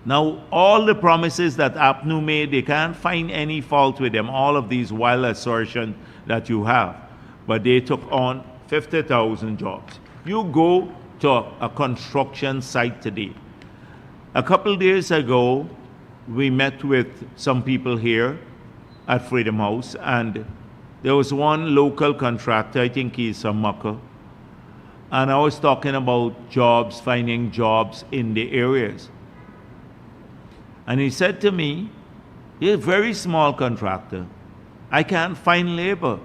Speaker 1: Now, all the promises that APNU made, they can't find any fault with them, all of these wild assertions that you have. But they took on 50,000 jobs. You go to a construction site today. A couple days ago, we met with some people here at Freedom House, and there was one local contractor, I think he's from Mucka, and I was talking about jobs, finding jobs in the areas. And he said to me, he's a very small contractor. I can't find labor.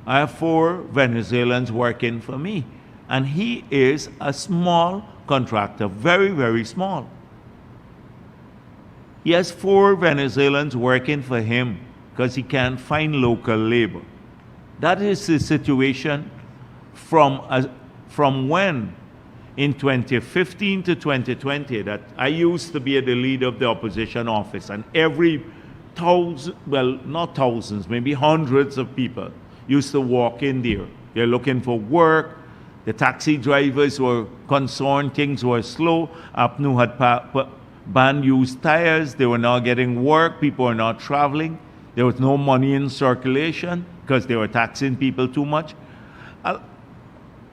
Speaker 1: I have 4 Venezuelans working for me. And he is a small contractor, very, very small. He has 4 Venezuelans working for him because he can't find local labor. That is the situation from when? In 2015 to 2020, that I used to be the leader of the opposition office, and every not thousands, maybe hundreds of people used to walk in there. They're looking for work. The taxi drivers were concerned things were slow. APNU had banned used tires. They were not getting work. People were not traveling. There was no money in circulation because they were taxing people too much.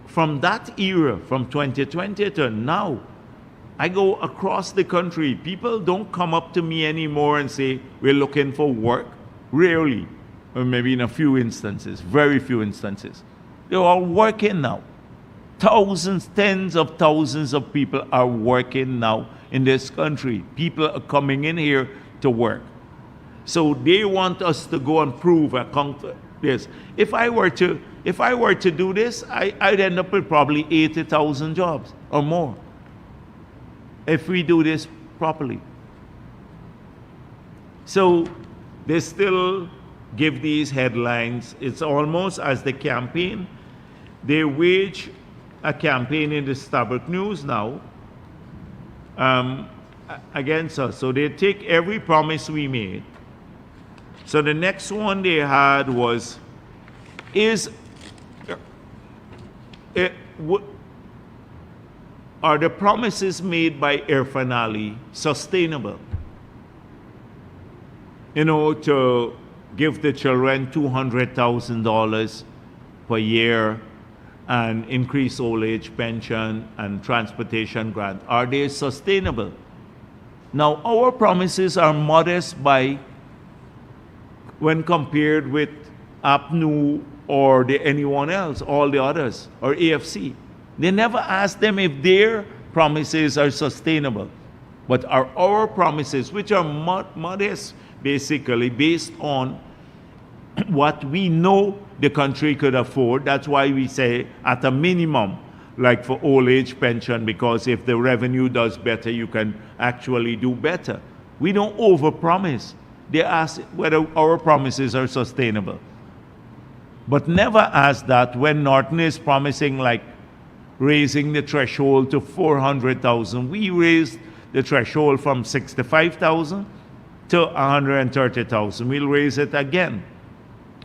Speaker 1: From that era, from 2020 to now, I go across the country. People don't come up to me anymore and say, we're looking for work. Rarely, or maybe in a few instances, very few instances. They're all working now. Thousands, tens of thousands of people are working now in this country. People are coming in here to work. So they want us to go and prove this. If I were to do this, I'd end up with probably 80,000 jobs or more if we do this properly. So they still give these headlines. It's almost as the campaign. They wage a campaign in the Starbrook News now against us. So they take every promise we made. So the next one they had was, are the promises made by Irfan Ali sustainable? You know, to give the children $200,000 per year and increase old age pension and transportation grant. Are they sustainable? Now, our promises are modest when compared with APNU or anyone else, all the others, or AFC. They never ask them if their promises are sustainable. But are our promises, which are modest, basically based on what we know the country could afford. That's why we say at a minimum, like for old age pension, because if the revenue does better, you can actually do better. We don't overpromise. They ask whether our promises are sustainable. But never ask that when Norton is promising like raising the threshold to 400,000. We raised the threshold from 65,000 to 130,000. We'll raise it again.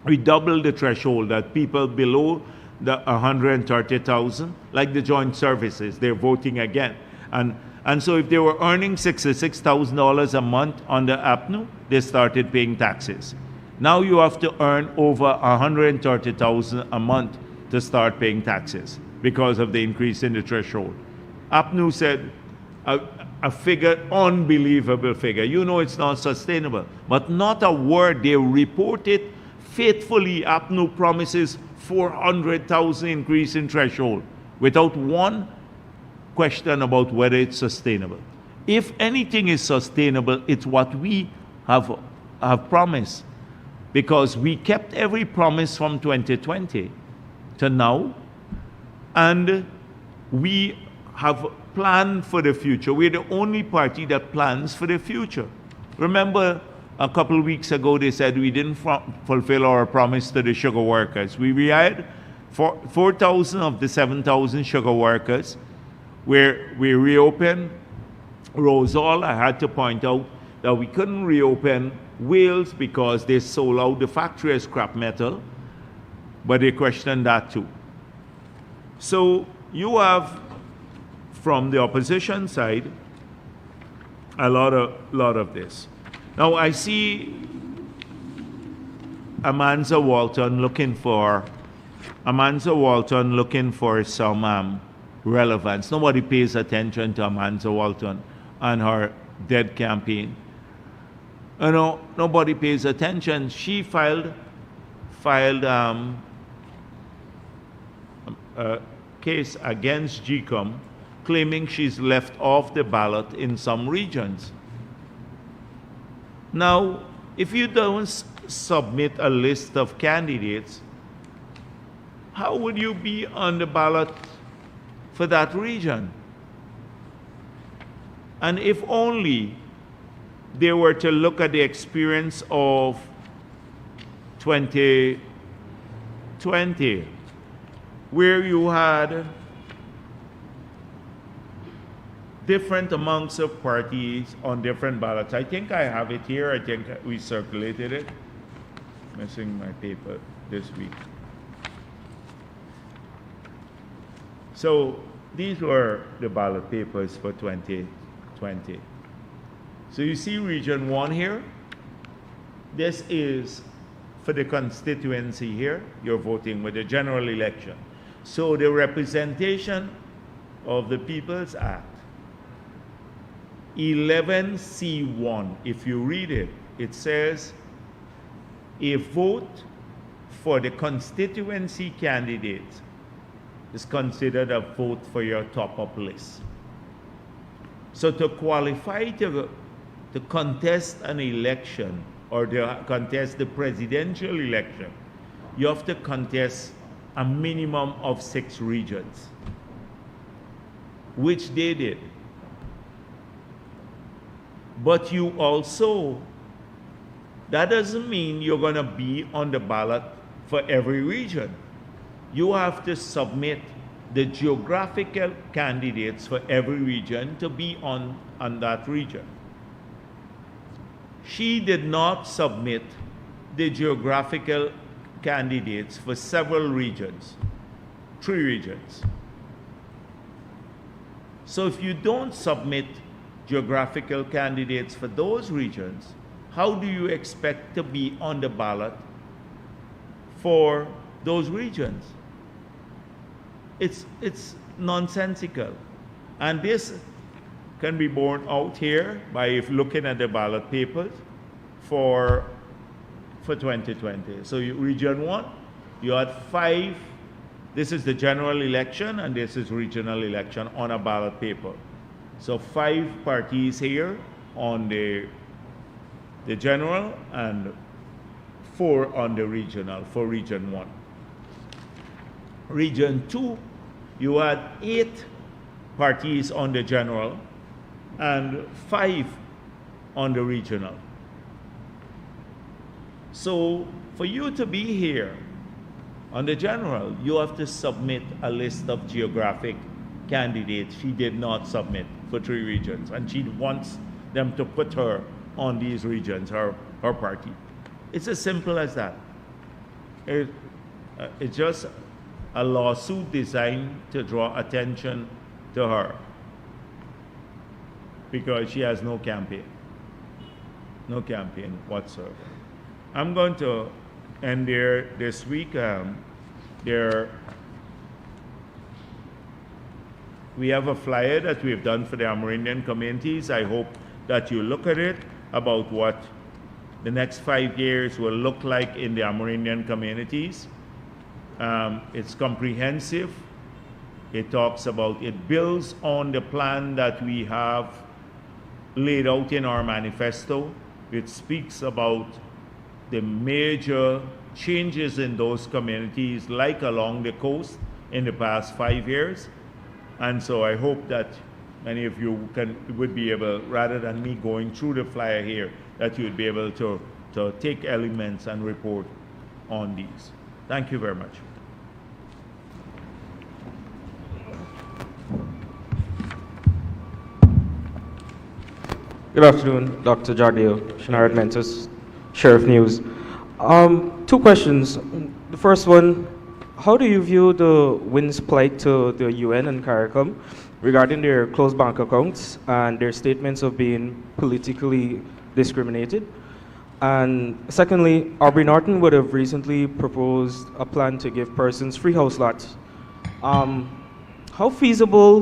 Speaker 1: We doubled the threshold that people below the 130,000, like the joint services, they're voting again. And so if they were earning $66,000 a month under APNU, they started paying taxes. Now you have to earn over 130,000 a month to start paying taxes because of the increase in the threshold. APNU said a figure, unbelievable figure. You know it's not sustainable, but not a word. They report it faithfully. APNU promises 400,000 increase in threshold without one question about whether it's sustainable. If anything is sustainable, it's what we have promised, because we kept every promise from 2020 to now, and we have planned for the future. We're the only party that plans for the future. Remember, a couple of weeks ago, they said we didn't fulfill our promise to the sugar workers. We rehired 4,000 of the 7,000 sugar workers. We reopened Rosal. I had to point out that we couldn't reopen Wales because they sold out the factory as scrap metal, but they questioned that too. So you have, from the opposition side, a lot of this. Now I see Amanza Walton looking for some relevance. Nobody pays attention to Amanza Walton and her dead campaign. You know, nobody pays attention. She filed a case against GCOM, claiming she's left off the ballot in some regions. Now, if you don't submit a list of candidates, how would you be on the ballot for that region? And if only they were to look at the experience of 2020, where you had different amounts of parties on different ballots. I think I have it here. I think we circulated it. Missing my paper this week. So these were the ballot papers for 2020. So you see Region 1 here. This is for the constituency here. You're voting with the general election. So the representation of the People's Act, 11C1, if you read it, it says a vote for the constituency candidate is considered a vote for your top-up list. So to qualify to contest an election or to contest the presidential election, you have to contest a minimum of 6 regions, which they did. But you also, that doesn't mean you're going to be on the ballot for every region. You have to submit the geographical candidates for every region to be on that region. She did not submit the geographical candidates for several regions, 3 regions. So if you don't submit geographical candidates for those regions, how do you expect to be on the ballot for those regions? It's nonsensical. And this can be borne out here by looking at the ballot papers for 2020. So Region 1, you had 5, this is the general election and this is regional election on a ballot paper. So 5 parties here on the general and 4 on the regional for Region 1. Region 2, you had 8 parties on the general and 5 on the regional. So for you to be here on the general, you have to submit a list of geographic candidates she did not submit for 3 regions, and she wants them to put her on these regions, her party. It's as simple as that. It's just a lawsuit designed to draw attention to her because she has no campaign whatsoever. I'm going to end there this week. We have a flyer that we've done for the Amerindian communities. I hope that you look at it about what the next 5 years will look like in the Amerindian communities. It's comprehensive. It builds on the plan that we have laid out in our manifesto. It speaks about the major changes in those communities, like along the coast in the past 5 years. And so I hope that many of you would be able, rather than me going through the flyer here, that you would be able to take elements and report on these. Thank you very much.
Speaker 2: Good afternoon, Dr. Jagdeo, Shinarad Mentis, Sheriff News. 2 questions. The first one, how do you view the WIN's plight to the UN and CARICOM regarding their closed bank accounts and their statements of being politically discriminated? And secondly, Aubrey Norton would have recently proposed a plan to give persons free house lots. How feasible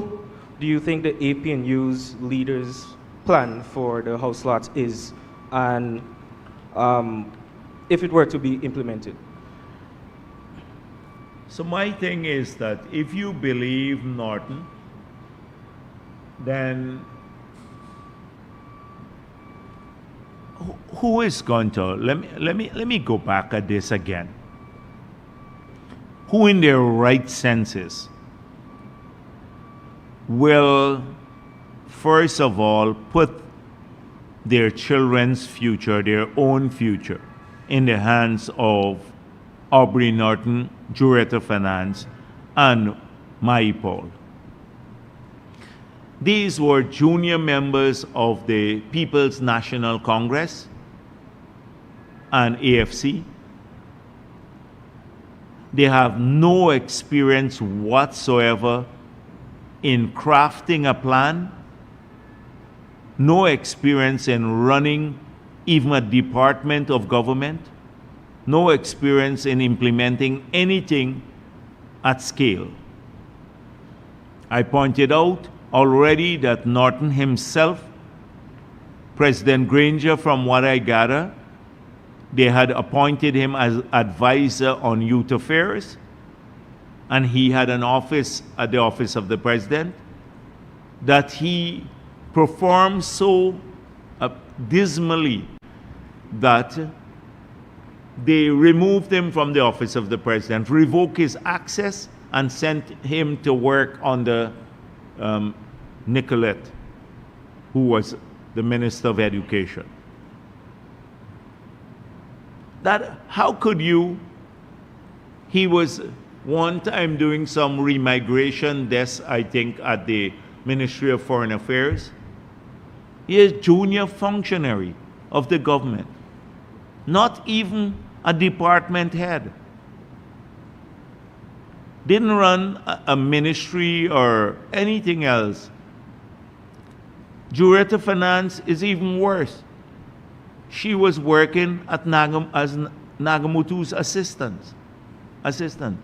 Speaker 2: do you think the APNU's leaders' plan for the house lots is, and if it were to be implemented?
Speaker 1: So my thing is that if you believe Norton, then who is going to, let me go back at this again. Who in their right senses will first of all put their children's future, their own future, in the hands of Aubrey Norton, Director of Finance, and Maipol? These were junior members of the People's National Congress and AFC. They have no experience whatsoever in crafting a plan, no experience in running even a department of government, no experience in implementing anything at scale. I pointed out already that Norton himself, President Granger, from what I gather, they had appointed him as advisor on youth affairs, and he had an office at the office of the president, that he performed so dismally that they removed him from the office of the president, revoked his access, and sent him to work under Nicolette, who was the Minister of Education. That, how could you? He was one time doing some remigration desk, I think, at the Ministry of Foreign Affairs. He is a junior functionary of the government, not even a department head. Didn't run a ministry or anything else. Director of Finance is even worse. She was working at as Nagamutu's assistant. And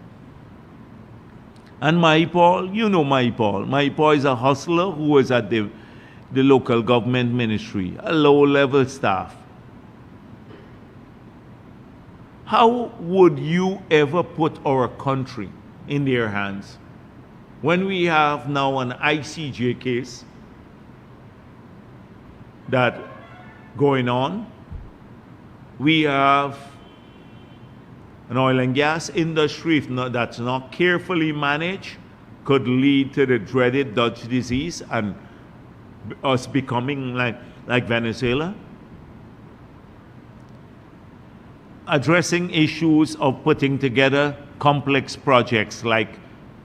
Speaker 1: Maipol, you know Maipol. Maipol is a hustler who was at the local government ministry, a low-level staff. How would you ever put our country in their hands when we have now an ICJ case that going on? We have an oil and gas industry that's not carefully managed could lead to the dreaded Dutch disease and us becoming like like Venezuela, addressing issues of putting together complex projects like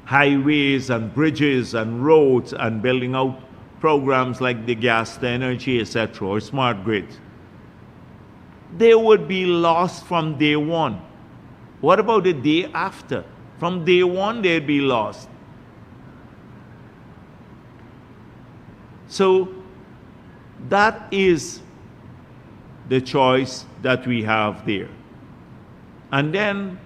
Speaker 1: highways and bridges and roads and building out programs like the gas to energy, etc., or smart grids, they would be lost from day one. What about the day after? From day one, they'd be lost. So that is the choice that we have there. And then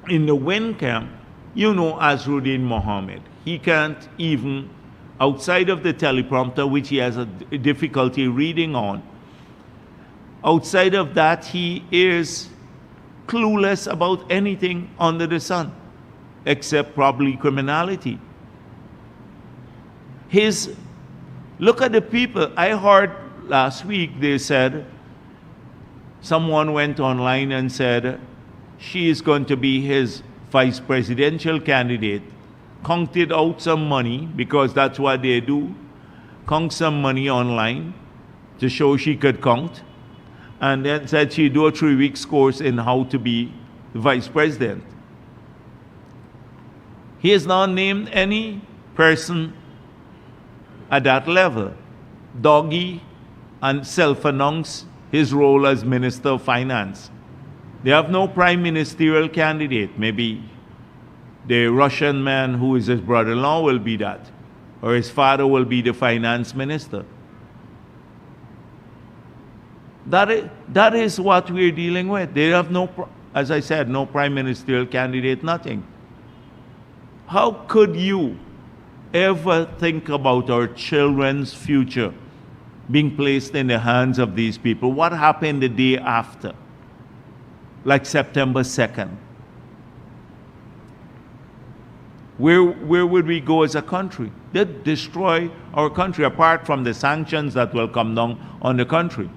Speaker 1: in the wind camp, you know Azruddin Mohammed. He can't even, outside of the teleprompter, which he has a difficulty reading on, outside of that, he is clueless about anything under the sun, except probably criminality. Look at the people. I heard last week they said, someone went online and said, she is going to be his vice presidential candidate, counted out some money, because that's what they do, count some money online to show she could count, and then said she'd do a 3-week course in how to be the vice president. He has not named any person at that level. Doggy and self-announced his role as Minister of Finance. They have no prime ministerial candidate. Maybe the Russian man who is his brother-in-law will be that, or his father will be the finance minister. That is what we're dealing with. They have no, as I said, no prime ministerial candidate, nothing. How could you ever think about our children's future being placed in the hands of these people? What happened the day after? Like September 2nd. Where would we go as a country? They'd destroy our country, apart from the sanctions that will come down on the country.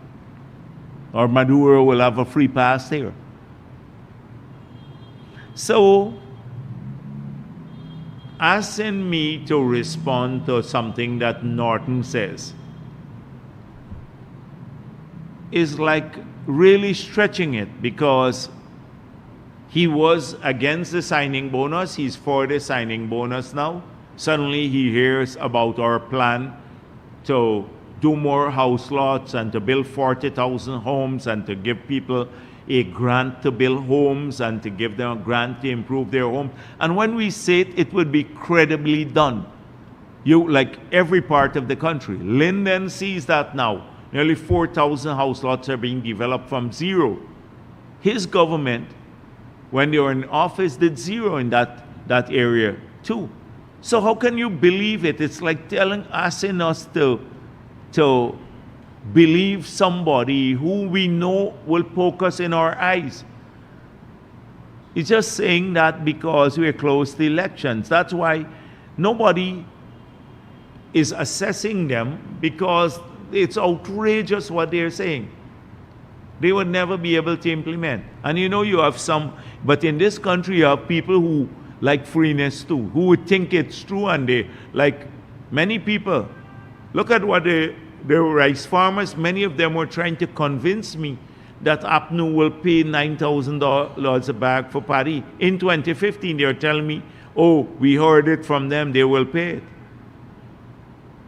Speaker 1: Or Maduro will have a free pass there. So, asking me to respond to something that Norton says is like really stretching it, because he was against the signing bonus. He's for the signing bonus now. Suddenly he hears about our plan to do more house lots and to build 40,000 homes and to give people a grant to build homes and to give them a grant to improve their home. And when we say it, it would be credibly done. Like every part of the country. Linden sees that now. Nearly 4,000 house lots are being developed from zero. His government, when they were in office, did zero in that area too. So how can you believe it? It's like asking us to believe somebody who we know will poke us in our eyes. It's just saying that because we're close to elections. That's why nobody is assessing them, because it's outrageous what they're saying. They would never be able to implement. And you have some, but in this country you have people who like freeness too, who would think it's true, and they, like many people, look at what the rice farmers, many of them were trying to convince me that APNU will pay $9,000 a bag for paddy. In 2015, they were telling me, oh, we heard it from them, they will pay it.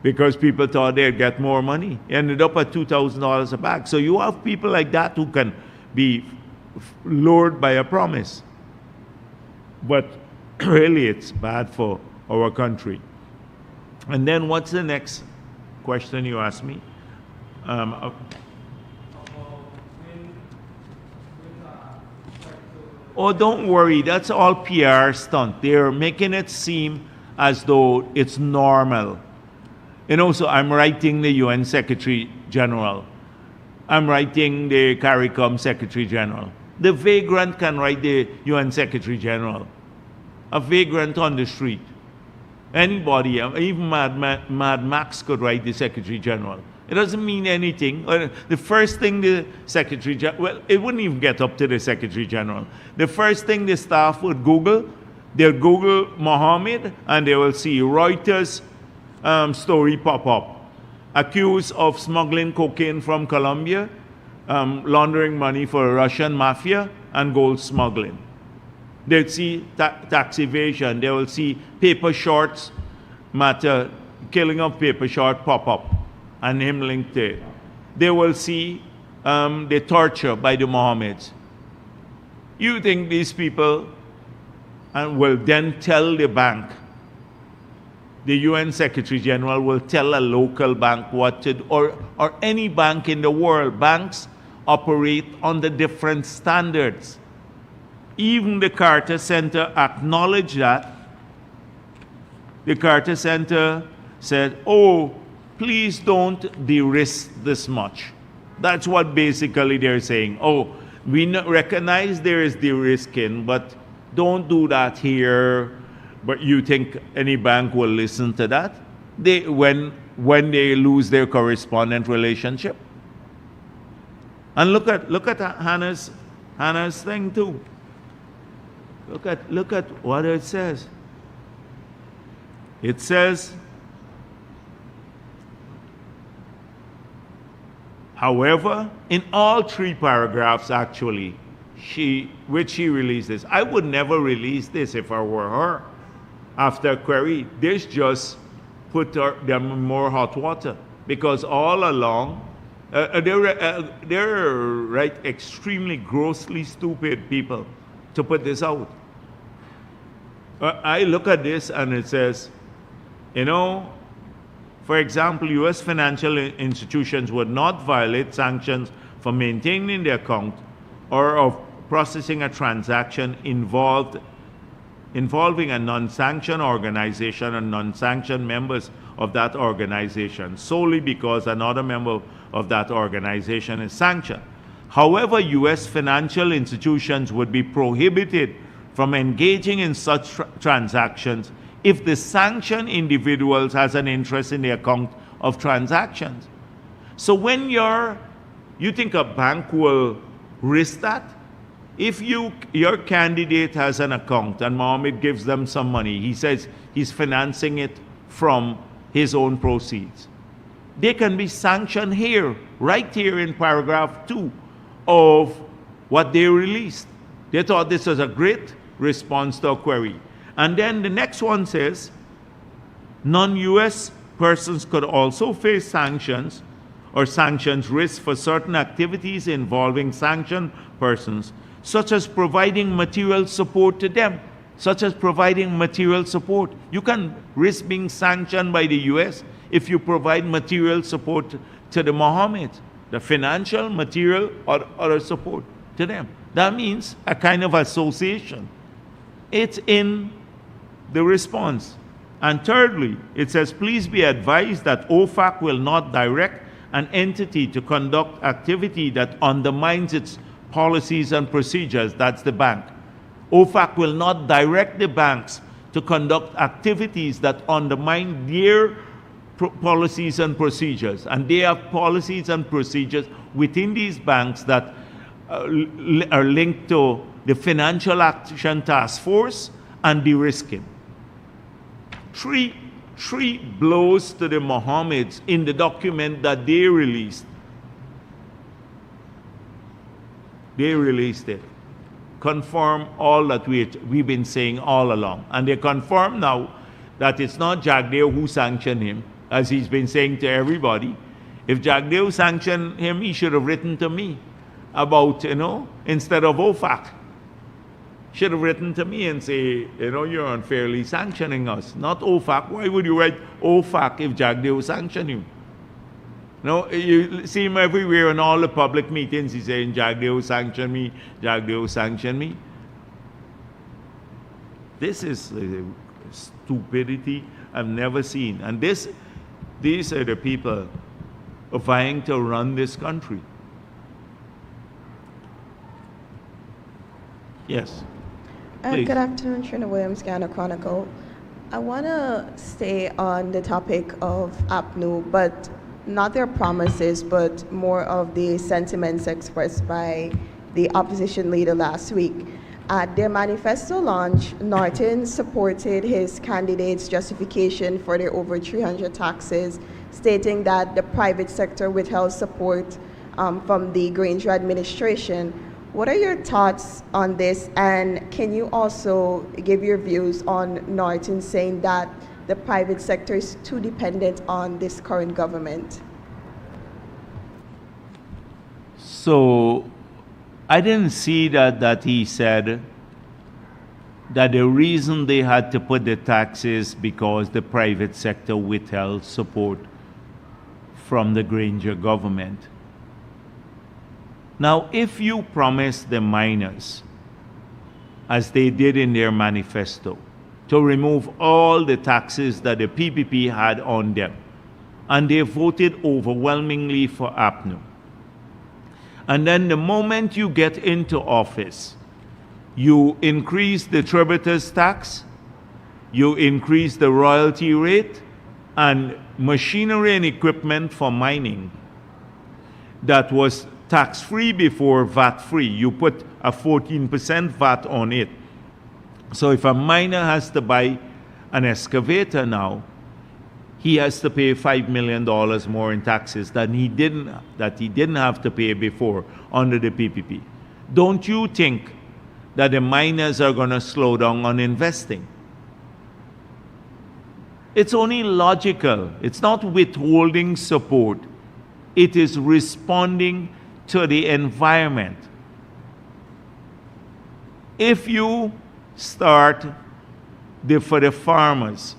Speaker 1: Because people thought they'd get more money. Ended up at $2,000 a bag. So you have people like that who can be lured by a promise. But really, it's bad for our country. And then what's the next question you asked me? Oh, don't worry. That's all PR stunt. They're making it seem as though it's normal. So I'm writing the UN Secretary General. I'm writing the CARICOM Secretary General. The vagrant can write the UN Secretary General. A vagrant on the street. Anybody, even Mad Max could write the Secretary General. It doesn't mean anything. The first thing the Secretary General, well, it wouldn't even get up to the Secretary General. The first thing the staff would Google, they'll Google Mohammed, and they will see Reuters story pop up. accused of smuggling cocaine from Colombia, laundering money for Russian mafia, and gold smuggling. They'll see tax evasion. They will see paper shorts matter, killing of paper short pop up, and him linked there. They will see the torture by the Mohammeds. You think these people will then tell the bank, the UN Secretary General will tell a local bank what to do, or any bank in the world. Banks operate under different standards. Even the Carter Center acknowledged that. The Carter Center said, oh, please don't de-risk this much. That's what basically they're saying. Oh, we recognize there is de-risking, but don't do that here. But you think any bank will listen to that? When they lose their correspondent relationship? And look at Hannah's thing too. Look at what it says. It says, however, in all 3 paragraphs actually, which she released this. I would never release this if I were her. After query, this just put them in more hot water, because all along they're right extremely grossly stupid people to put this out. I look at this and it says, for example, U.S. financial institutions would not violate sanctions for maintaining the account or of processing a transaction involving a non-sanctioned organization and non-sanctioned members of that organization solely because another member of that organization is sanctioned. However, U.S. financial institutions would be prohibited from engaging in such transactions if the sanctioned individuals has an interest in the account of transactions. So when you think a bank will risk that? If your candidate has an account and Mohammed gives them some money, he says he's financing it from his own proceeds. They can be sanctioned here, right here in paragraph 2 of what they released. They thought this was a great response to a query. And then the next one says, non-U.S. persons could also face sanctions or sanctions risk for certain activities involving sanctioned persons, such as providing material support to them, You can risk being sanctioned by the U.S. if you provide material support to the Mohammeds, the financial, material, or other support to them. That means a kind of association. It's in the response. And thirdly, it says, please be advised that OFAC will not direct an entity to conduct activity that undermines its policies and procedures. That's the bank. OFAC will not direct the banks to conduct activities that undermine their policies and procedures. And they have policies and procedures within these banks that are linked to the Financial Action Task Force and de-risking. Three blows to the Mohammeds in the document that they released. They released it. Confirm all that we've been saying all along. And they confirm now that it's not Jagdeo who sanctioned him, as he's been saying to everybody. If Jagdeo sanctioned him, he should have written to me about, instead of OFAC. Should have written to me and say, you're unfairly sanctioning us, not OFAC. Why would you write OFAC if Jagdeo sanctioned you? You see him everywhere in all the public meetings. He's saying, Jagdeo sanctioned me, Jagdeo sanctioned me. This is stupidity I've never seen. And these are the people vying to run this country. Yes.
Speaker 3: Good afternoon, Trina Williams, Ghana Chronicle. I want to stay on the topic of APNU, but not their promises, but more of the sentiments expressed by the opposition leader last week. At their manifesto launch, Norton supported his candidate's justification for their over 300 taxes, stating that the private sector withheld support from the Granger administration. What are your thoughts on this? And can you also give your views on Norton saying that the private sector is too dependent on this current government?
Speaker 1: So I didn't see that he said that the reason they had to put the taxes because the private sector withheld support from the Granger government. Now, if you promise the miners, as they did in their manifesto, to remove all the taxes that the PPP had on them, and they voted overwhelmingly for APNU, and then the moment you get into office, you increase the tributers tax, you increase the royalty rate, and machinery and equipment for mining that was tax-free before VAT-free. You put a 14% VAT on it. So if a miner has to buy an excavator now, he has to pay $5 million more in taxes that he didn't have to pay before under the PPP. Don't you think that the miners are going to slow down on investing? It's only logical. It's not withholding support. It is responding to the environment. If you start for the farmers,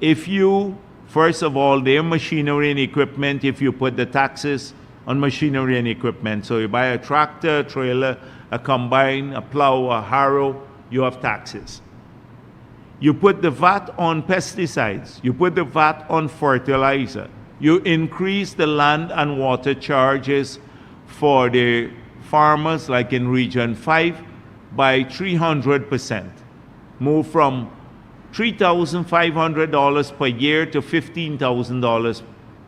Speaker 1: if you, first of all, their machinery and equipment, if you put the taxes on machinery and equipment, so you buy a tractor, trailer, a combine, a plow, a harrow, you have taxes. You put the VAT on pesticides, you put the VAT on fertilizer, you increase the land and water charges for the farmers, like in Region 5, by 300%. Move from $3,500 per year to $15,000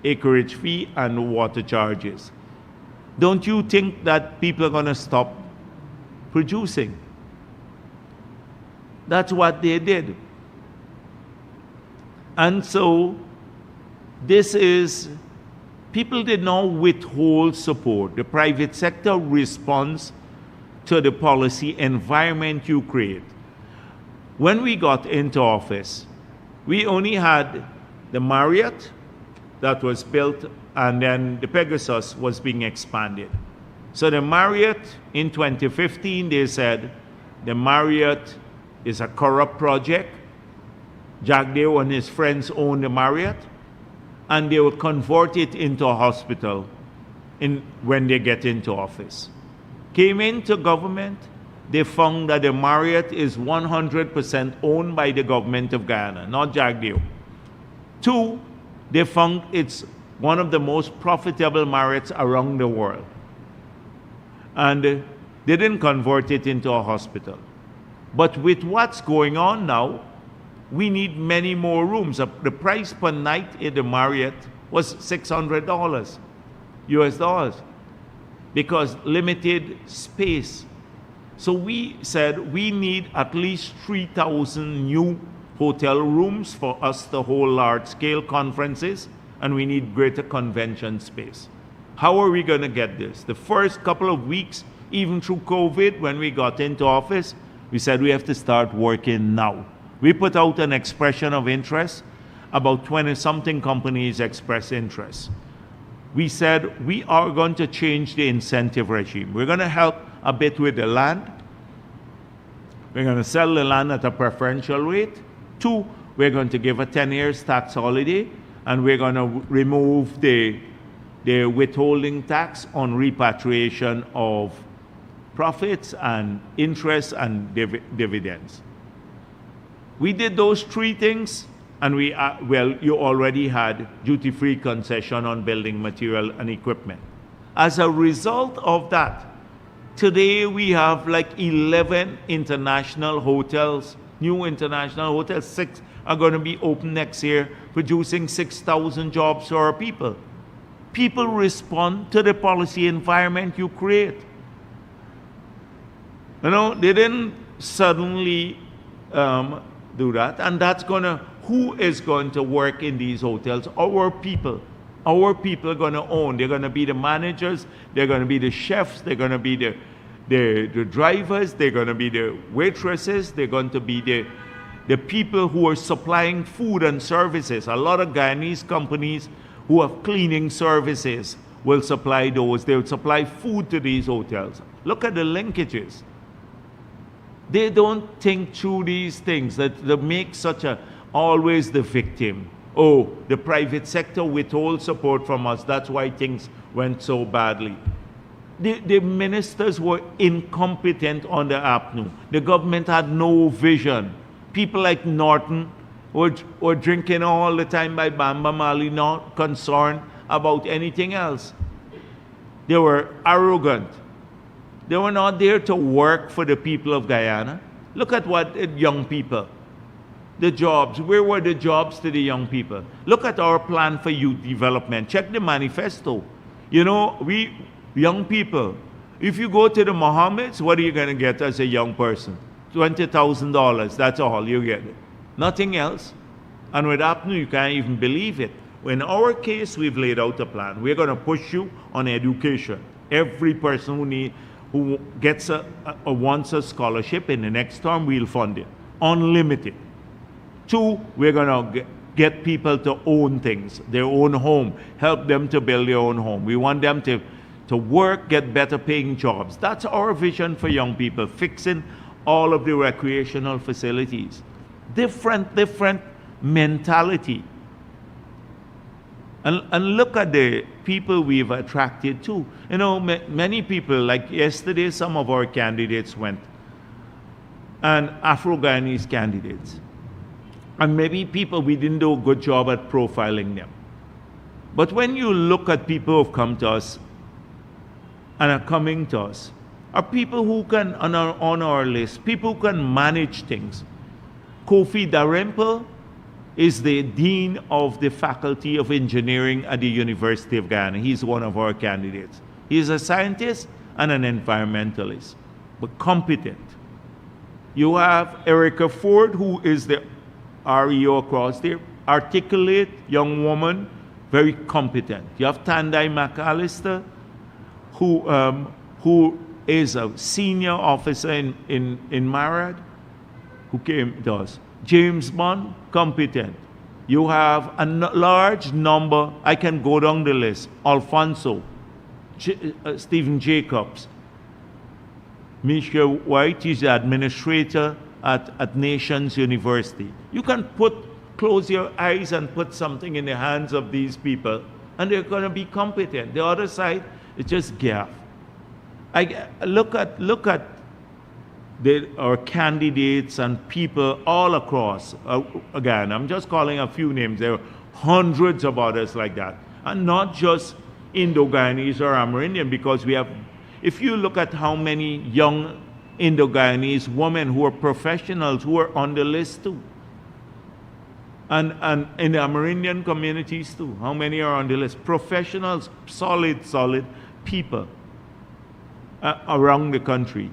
Speaker 1: acreage fee and water charges. Don't you think that people are going to stop producing? That's what they did. And so this is, people did not withhold support. The private sector responds to the policy environment you create. When we got into office, we only had the Marriott that was built, and then the Pegasus was being expanded. So the Marriott, in 2015, they said the Marriott is a corrupt project. Jagdeo and his friends own the Marriott, and they would convert it into a hospital when they get into office. Came into government, they found that the Marriott is 100% owned by the government of Guyana, not Jagdeo. Two, they found it's one of the most profitable Marriotts around the world. And they didn't convert it into a hospital. But with what's going on now, we need many more rooms. The price per night in the Marriott was $600 US dollars because limited space. So we said we need at least 3,000 new hotel rooms for us to hold large-scale conferences, and we need greater convention space. How are we going to get this? The first couple of weeks, even through COVID, when we got into office, we said we have to start working now. We put out an expression of interest. About 20-something companies expressed interest. We said we are going to change the incentive regime. We're going to help a bit with the land. We're going to sell the land at a preferential rate. Two, we're going to give a 10 years tax holiday, and we're going to remove the withholding tax on repatriation of profits and interest and dividends. We did those three things, and you already had duty-free concession on building material and equipment. As a result of that, today we have like 11 international hotels, new international hotels. 6 are going to be open next year, producing 6,000 jobs for our people. People respond to the policy environment you create. You know, they didn't suddenly do that. And that's who is going to work in these hotels? Our people. Our people are going to own. They're going to be the managers. They're going to be the chefs. They're going to be the drivers. They're going to be the waitresses. They're going to be the people who are supplying food and services. A lot of Guyanese companies who have cleaning services will supply those. They will supply food to these hotels. Look at the linkages. They don't think through these things, that they make always the victim. Oh, the private sector withhold support from us. That's why things went so badly. The ministers were incompetent on the APNU. The government had no vision. People like Norton were drinking all the time by Bamba Mali, not concerned about anything else. They were arrogant. They were not there to work for the people of Guyana. Look at what young people, the jobs. Where were the jobs to the young people? Look at our plan for youth development. Check the manifesto. You know, we young people, if you go to the Mohammeds, what are you going to get as a young person? $20,000. That's all you get. Nothing else. And with APNU, you can't even believe it. In our case, we've laid out a plan. We're going to push you on education. Every person who gets wants a scholarship in the next term, we'll fund it. Unlimited. 2, we're going to get people to own things, their own home, help them to build their own home. We want them to work, get better paying jobs. That's our vision for young people, fixing all of the recreational facilities. Different mentality. And look at the people we've attracted too. You know, many people, like yesterday, some of our candidates went, and Afro-Guyanese candidates. And maybe people, we didn't do a good job at profiling them. But when you look at people who've come to us and are coming to us, are people who can, on our list, people who can manage things. Kofi Darimple is the Dean of the Faculty of Engineering at the University of Guyana. He's one of our candidates. He's a scientist and an environmentalist, but competent. You have Erica Ford, who is the REO across there, articulate young woman, very competent. You have Tandai McAllister, who is a senior officer in MARAD, who came to us. James Bond, competent. You have a large number, I can go down the list. Alfonso, Stephen Jacobs, Misha White, he's the administrator at Nations University. You can close your eyes and put something in the hands of these people, and they're going to be competent. The other side is just gaff. Look at our candidates and people all across. Again, I'm just calling a few names. There are hundreds of others like that. And not just Indo-Guyanese or Amerindian, because we have, if you look at how many young Indo-Guyanese women who are professionals who are on the list too. And in the Amerindian communities too, how many are on the list? Professionals, solid people around the country.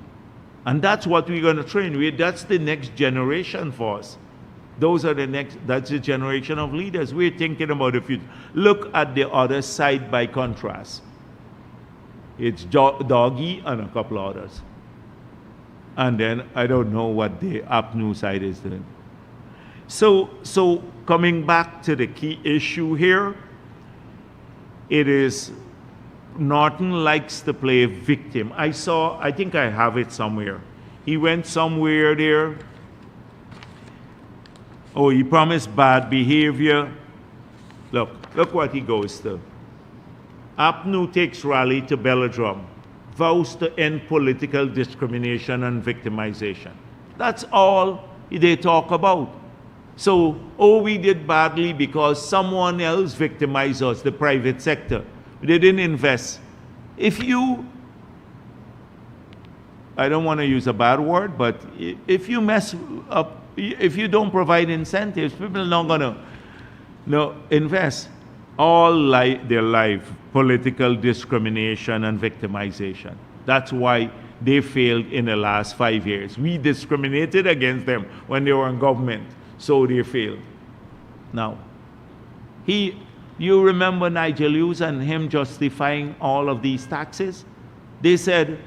Speaker 1: And that's what we're going to train. That's the next generation for us. That's the generation of leaders. We're thinking about the future. Look at the other side by contrast. It's Doggy and a couple others. And then I don't know what the APNU side is doing. So coming back to the key issue here, it is Norton likes to play victim. I think I have it somewhere. He went somewhere there. Oh, he promised bad behavior. Look what he goes to. APNU takes rally to Belladrum, vows to end political discrimination and victimization. That's all they talk about. So, we did badly because someone else victimized us, the private sector. They didn't invest. I don't want to use a bad word, but if you mess up, if you don't provide incentives, people are not going to invest. All their life, political discrimination and victimization. That's why they failed in the last 5 years. We discriminated against them when they were in government, so they failed. Now, you remember Nigel Hughes and him justifying all of these taxes? They said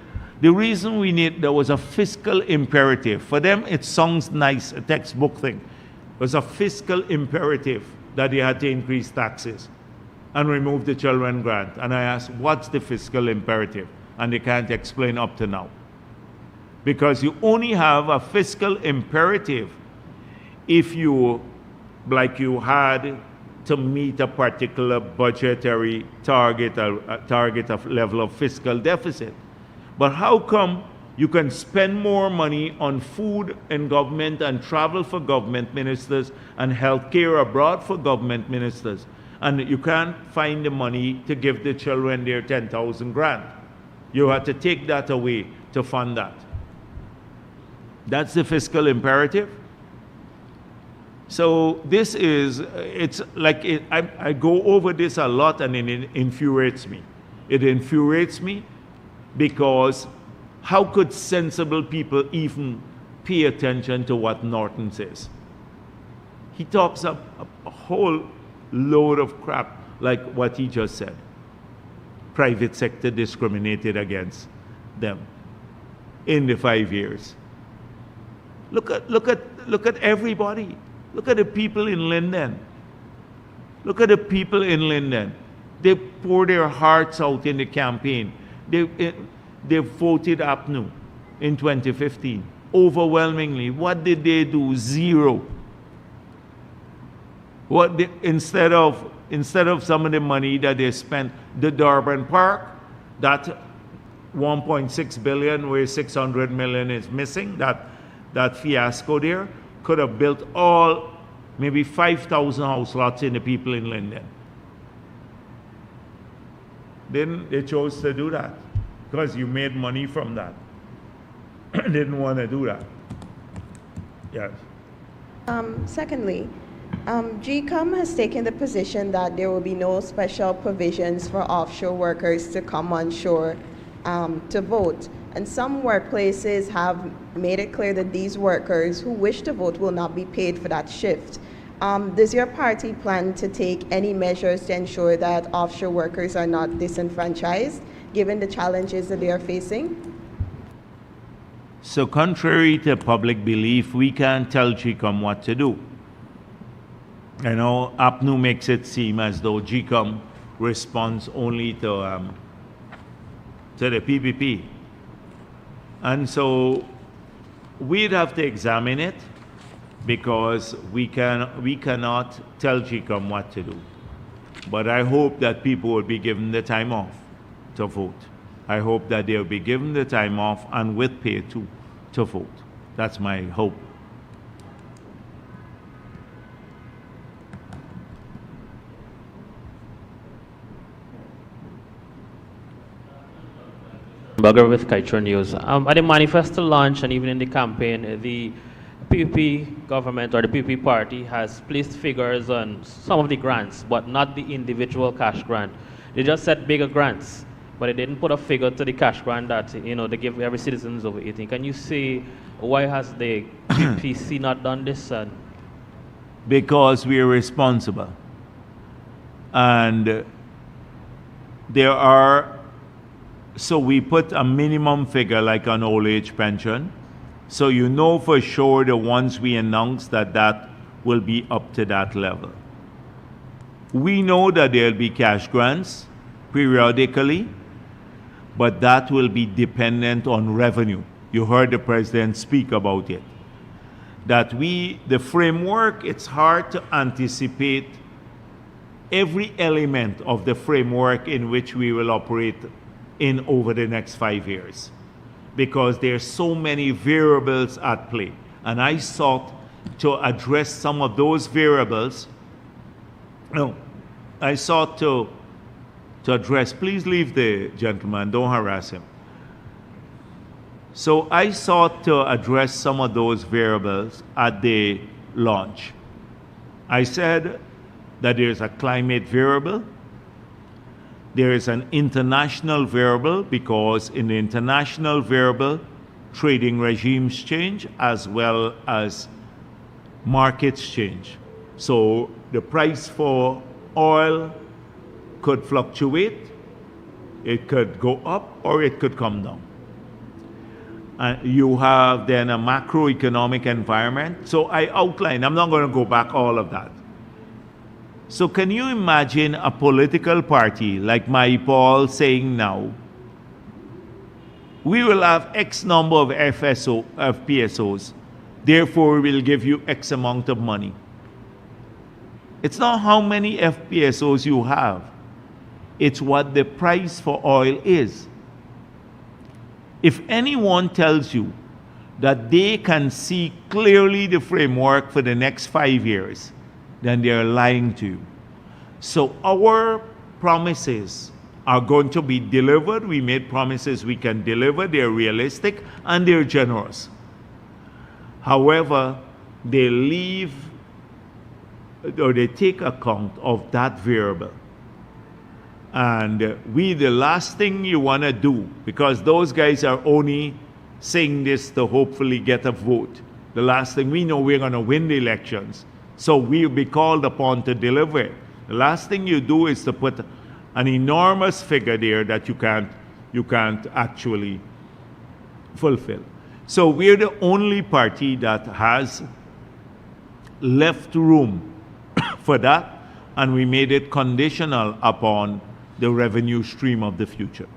Speaker 1: the reason there was a fiscal imperative. For them, it sounds nice, a textbook thing. It was a fiscal imperative that they had to increase taxes and remove the children grant. And I asked, what's the fiscal imperative? And they can't explain up to now. Because you only have a fiscal imperative if you, like you had to meet a particular budgetary target, a target of level of fiscal deficit. But how come you can spend more money on food in government and travel for government ministers and health care abroad for government ministers, and you can't find the money to give the children their 10,000 grant? You have to take that away to fund that. That's the fiscal imperative. So this is, it's like, I go over this a lot and it infuriates me. It infuriates me because how could sensible people even pay attention to what Norton says? He talks a whole load of crap like what he just said. Private sector discriminated against them in the 5 years. Look at everybody. Look at the people in Linden. Look at the people in Linden. They pour their hearts out in the campaign. They voted APNU in 2015 overwhelmingly. What did they do? Zero. Instead of some of the money that they spent, the Durban Park, that 1.6 billion where 600 million is missing, that fiasco there, could have built maybe 5,000 house lots in the people in Linden. Then they chose to do that because you made money from that. Didn't want to do that. Yes.
Speaker 3: Secondly, GCOM has taken the position that there will be no special provisions for offshore workers to come onshore to vote. And some workplaces have made it clear that these workers who wish to vote will not be paid for that shift. Does your party plan to take any measures to ensure that offshore workers are not disenfranchised, given the challenges that they are facing?
Speaker 1: So contrary to public belief, we can't tell GCOM what to do. You know, APNU makes it seem as though GCOM responds only to the PPP. And so we'd have to examine it because we cannot tell GCOM what to do. But I hope that people will be given the time off to vote. I hope that they'll be given the time off and with pay too to vote. That's my hope.
Speaker 4: Burger with Kaitra News. At the manifesto launch and even in the campaign, the PPP government or the PPP party has placed figures on some of the grants, but not the individual cash grant. They just said bigger grants, but they didn't put a figure to the cash grant that they give every citizen over 18. Can you say why has the PPC not done this?
Speaker 1: Because we are responsible, and so we put a minimum figure like an old age pension. So you know for sure the ones we announce that will be up to that level. We know that there'll be cash grants periodically, but that will be dependent on revenue. You heard the president speak about it. That the framework, it's hard to anticipate every element of the framework in which we will operate in over the next 5 years, because there's so many variables at play. And I sought to address some of those variables. No, I sought to address, please leave the gentleman, don't harass him. So I sought to address some of those variables at the launch. I said that there's a climate variable, There is an international variable because in the international variable, trading regimes change as well as markets change. So the price for oil could fluctuate, it could go up or it could come down. You have then a macroeconomic environment. So I outlined, I'm not going to go back all of that. So can you imagine a political party like my Paul saying now, we will have X number of FPSOs, therefore we will give you X amount of money. It's not how many FPSOs you have, it's what the price for oil is. If anyone tells you that they can see clearly the framework for the next 5 years, then they are lying to you. So our promises are going to be delivered. We made promises we can deliver. They're realistic and they're generous. However, they leave or they take account of that variable. And the last thing you want to do, because those guys are only saying this to hopefully get a vote. The last thing we know, we're going to win the elections. So we'll be called upon to deliver it. The last thing you do is to put an enormous figure there that you can't actually fulfill. So we're the only party that has left room for that, and we made it conditional upon the revenue stream of the future.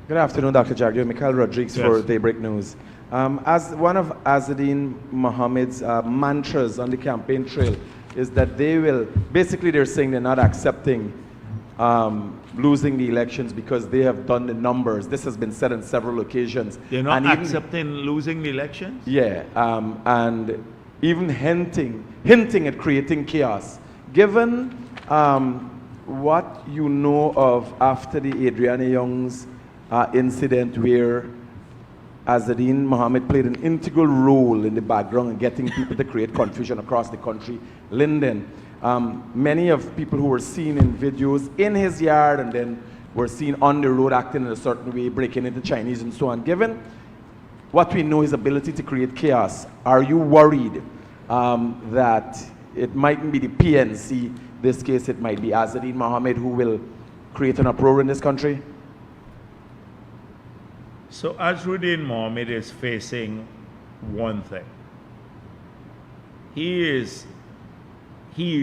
Speaker 5: Good afternoon, Dr. Jagdeo. Mikhail Rodriguez for
Speaker 1: Yes.
Speaker 5: Daybreak News. As one of Azadine Mohammed's mantras on the campaign trail is that they're saying they're not accepting losing the elections because they have done the numbers. This has been said on several occasions.
Speaker 1: They're not
Speaker 5: And even-
Speaker 1: accepting losing the elections?
Speaker 5: Yeah, and even hinting at creating chaos. Given what you know of after the Adriana Young's incident where Azadine Mohammed played an integral role in the background in getting people to create confusion across the country, Linden, many of people who were seen in videos in his yard and then were seen on the road acting in a certain way, breaking into Chinese and so on. Given what we know his ability to create chaos, are you worried that it mightn't be the PNC, this case it might be Azadine Mohammed who will create an uproar in this country?
Speaker 1: So Azruddin Mohammed is facing one thing. He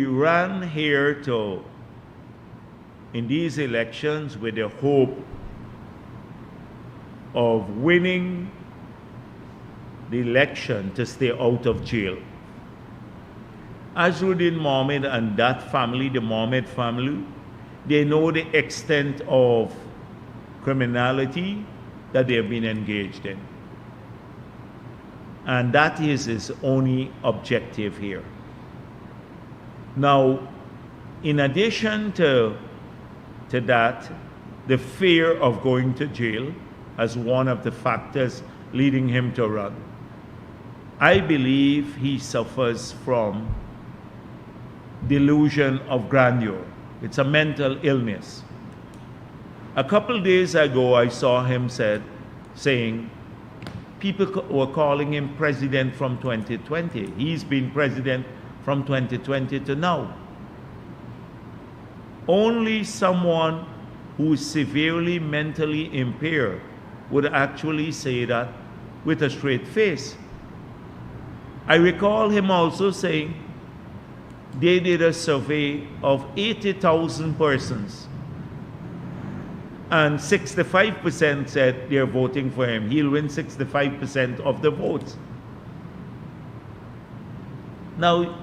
Speaker 1: ran here in these elections with the hope of winning the election to stay out of jail. Azruddin Mohammed and that family, the Mohammed family, they know the extent of criminality that they have been engaged in. And that is his only objective here. Now, in addition to that, the fear of going to jail as one of the factors leading him to run, I believe he suffers from delusion of grandeur. It's a mental illness. A couple days ago, I saw him saying people were calling him president from 2020. He's been president from 2020 to now. Only someone who is severely mentally impaired would actually say that with a straight face. I recall him also saying they did a survey of 80,000 persons and 65% said they're voting for him. He'll win 65% of the votes. Now,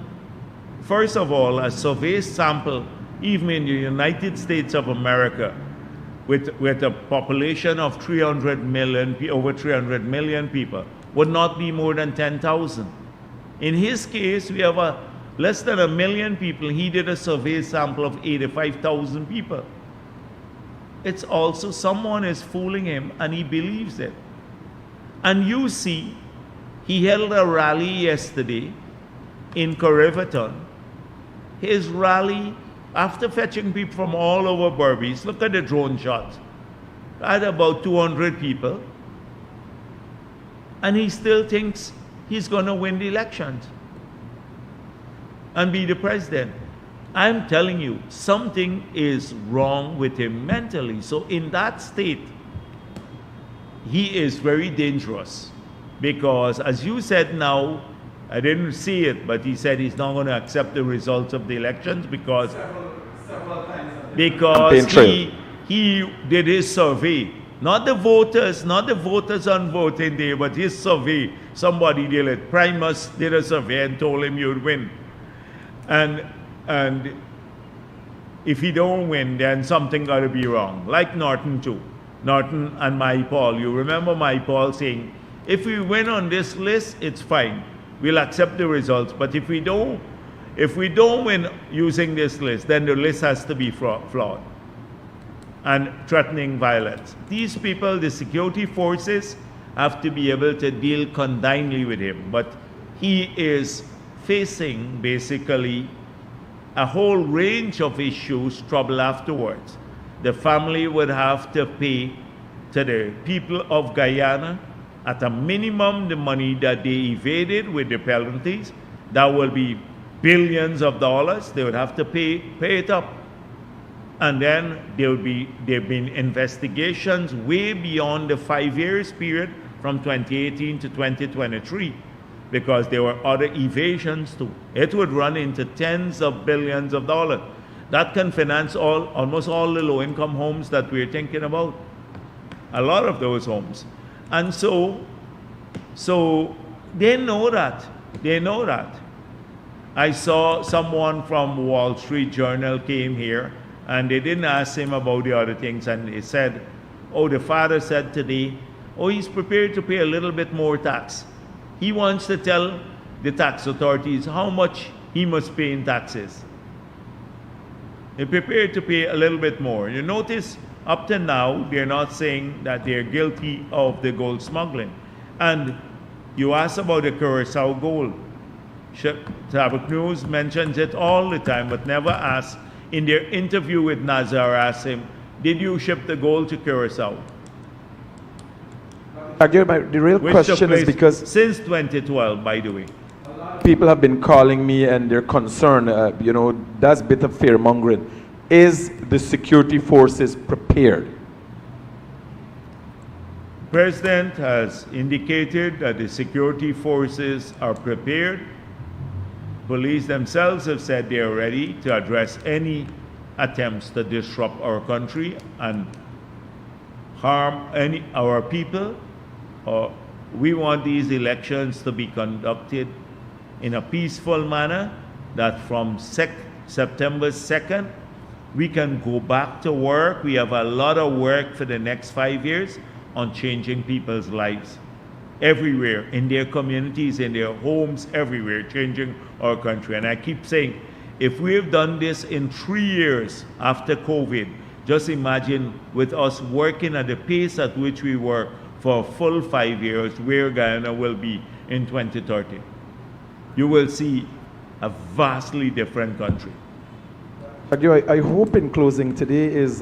Speaker 1: first of all, a survey sample, even in the United States of America, with a population of 300 million, over 300 million people, would not be more than 10,000. In his case, we have less than 1 million people. He did a survey sample of 85,000 people. It's also someone is fooling him and he believes it. And you see, he held a rally yesterday in Corriverton, his rally, after fetching people from all over Berbice, look at the drone shot, had about 200 people, and he still thinks he's going to win the elections and be the president. I'm telling you, something is wrong with him mentally. So in that state, he is very dangerous because, as you said now, I didn't see it, but he said he's not going to accept the results of the elections because he did his survey. Not the voters on voting day, but his survey. Somebody did it. Primus did a survey and told him you'd win. And if he don't win, then something got to be wrong. Like Norton too. Norton and my Paul. You remember my Paul saying, if we win on this list, it's fine. We'll accept the results. But if we don't win using this list, then the list has to be flawed and threatening violence. These people, the security forces, have to be able to deal condignly with him. But he is facing basically a whole range of issues, trouble afterwards. The family would have to pay to the people of Guyana at a minimum the money that they evaded with the penalties. That will be billions of dollars. They would have to pay it up. And then there have been investigations way beyond the 5 years period from 2018 to 2023 because there were other evasions too. It would run into tens of billions of dollars. That can finance almost all the low-income homes that we're thinking about. A lot of those homes. And so they know that. They know that. I saw someone from Wall Street Journal came here and they didn't ask him about the other things, and they said, oh, the father said today, oh, he's prepared to pay a little bit more tax. He wants to tell the tax authorities how much he must pay in taxes. They're prepared to pay a little bit more. You notice, up to now, they're not saying that they're guilty of the gold smuggling. And you ask about the Curacao gold. Tabak News mentions it all the time, but never asks. In their interview with Nazar, asked him, did you ship the gold to Curacao?
Speaker 5: The real
Speaker 1: Which
Speaker 5: question
Speaker 1: took
Speaker 5: is
Speaker 1: place
Speaker 5: because
Speaker 1: since 2012, by the way.
Speaker 5: people have been calling me and they're concerned, that's a bit of fear mongering. Is the security forces prepared?
Speaker 1: President has indicated that the security forces are prepared. Police themselves have said they are ready to address any attempts to disrupt our country and harm our people. We want these elections to be conducted in a peaceful manner, that from September 2nd, we can go back to work. We have a lot of work for the next 5 years on changing people's lives everywhere, in their communities, in their homes, everywhere, changing our country. And I keep saying, if we've done this in 3 years after COVID, just imagine with us working at the pace at which we work for a full 5 years, where Guyana will be in 2030. You will see a vastly different country.
Speaker 5: I hope in closing, today is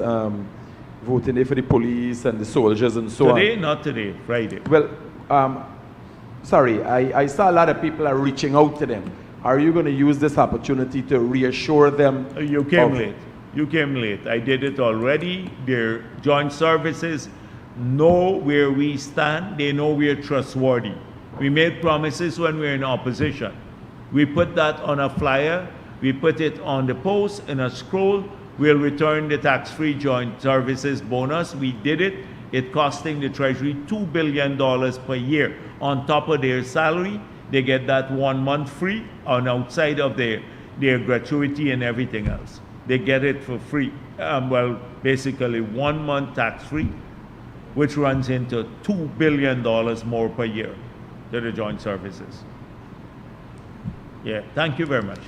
Speaker 5: voting day for the police and the soldiers and so on.
Speaker 1: Today, not today, Friday.
Speaker 5: Well, sorry, I saw a lot of people are reaching out to them. Are you going to use this opportunity to reassure them?
Speaker 1: You came late. You came late. I did it already. Their joint services know where we stand. They know we're trustworthy. We made promises when we were in opposition. We put that on a flyer. We put it on the post in a scroll. We'll return the tax-free joint services bonus. We did it. It costing the Treasury $2 billion per year. On top of their salary, they get that 1 month free on outside of their gratuity and everything else. They get it for free. Basically 1 month tax-free, which runs into $2 billion more per year to the joint services. Yeah, thank you very much.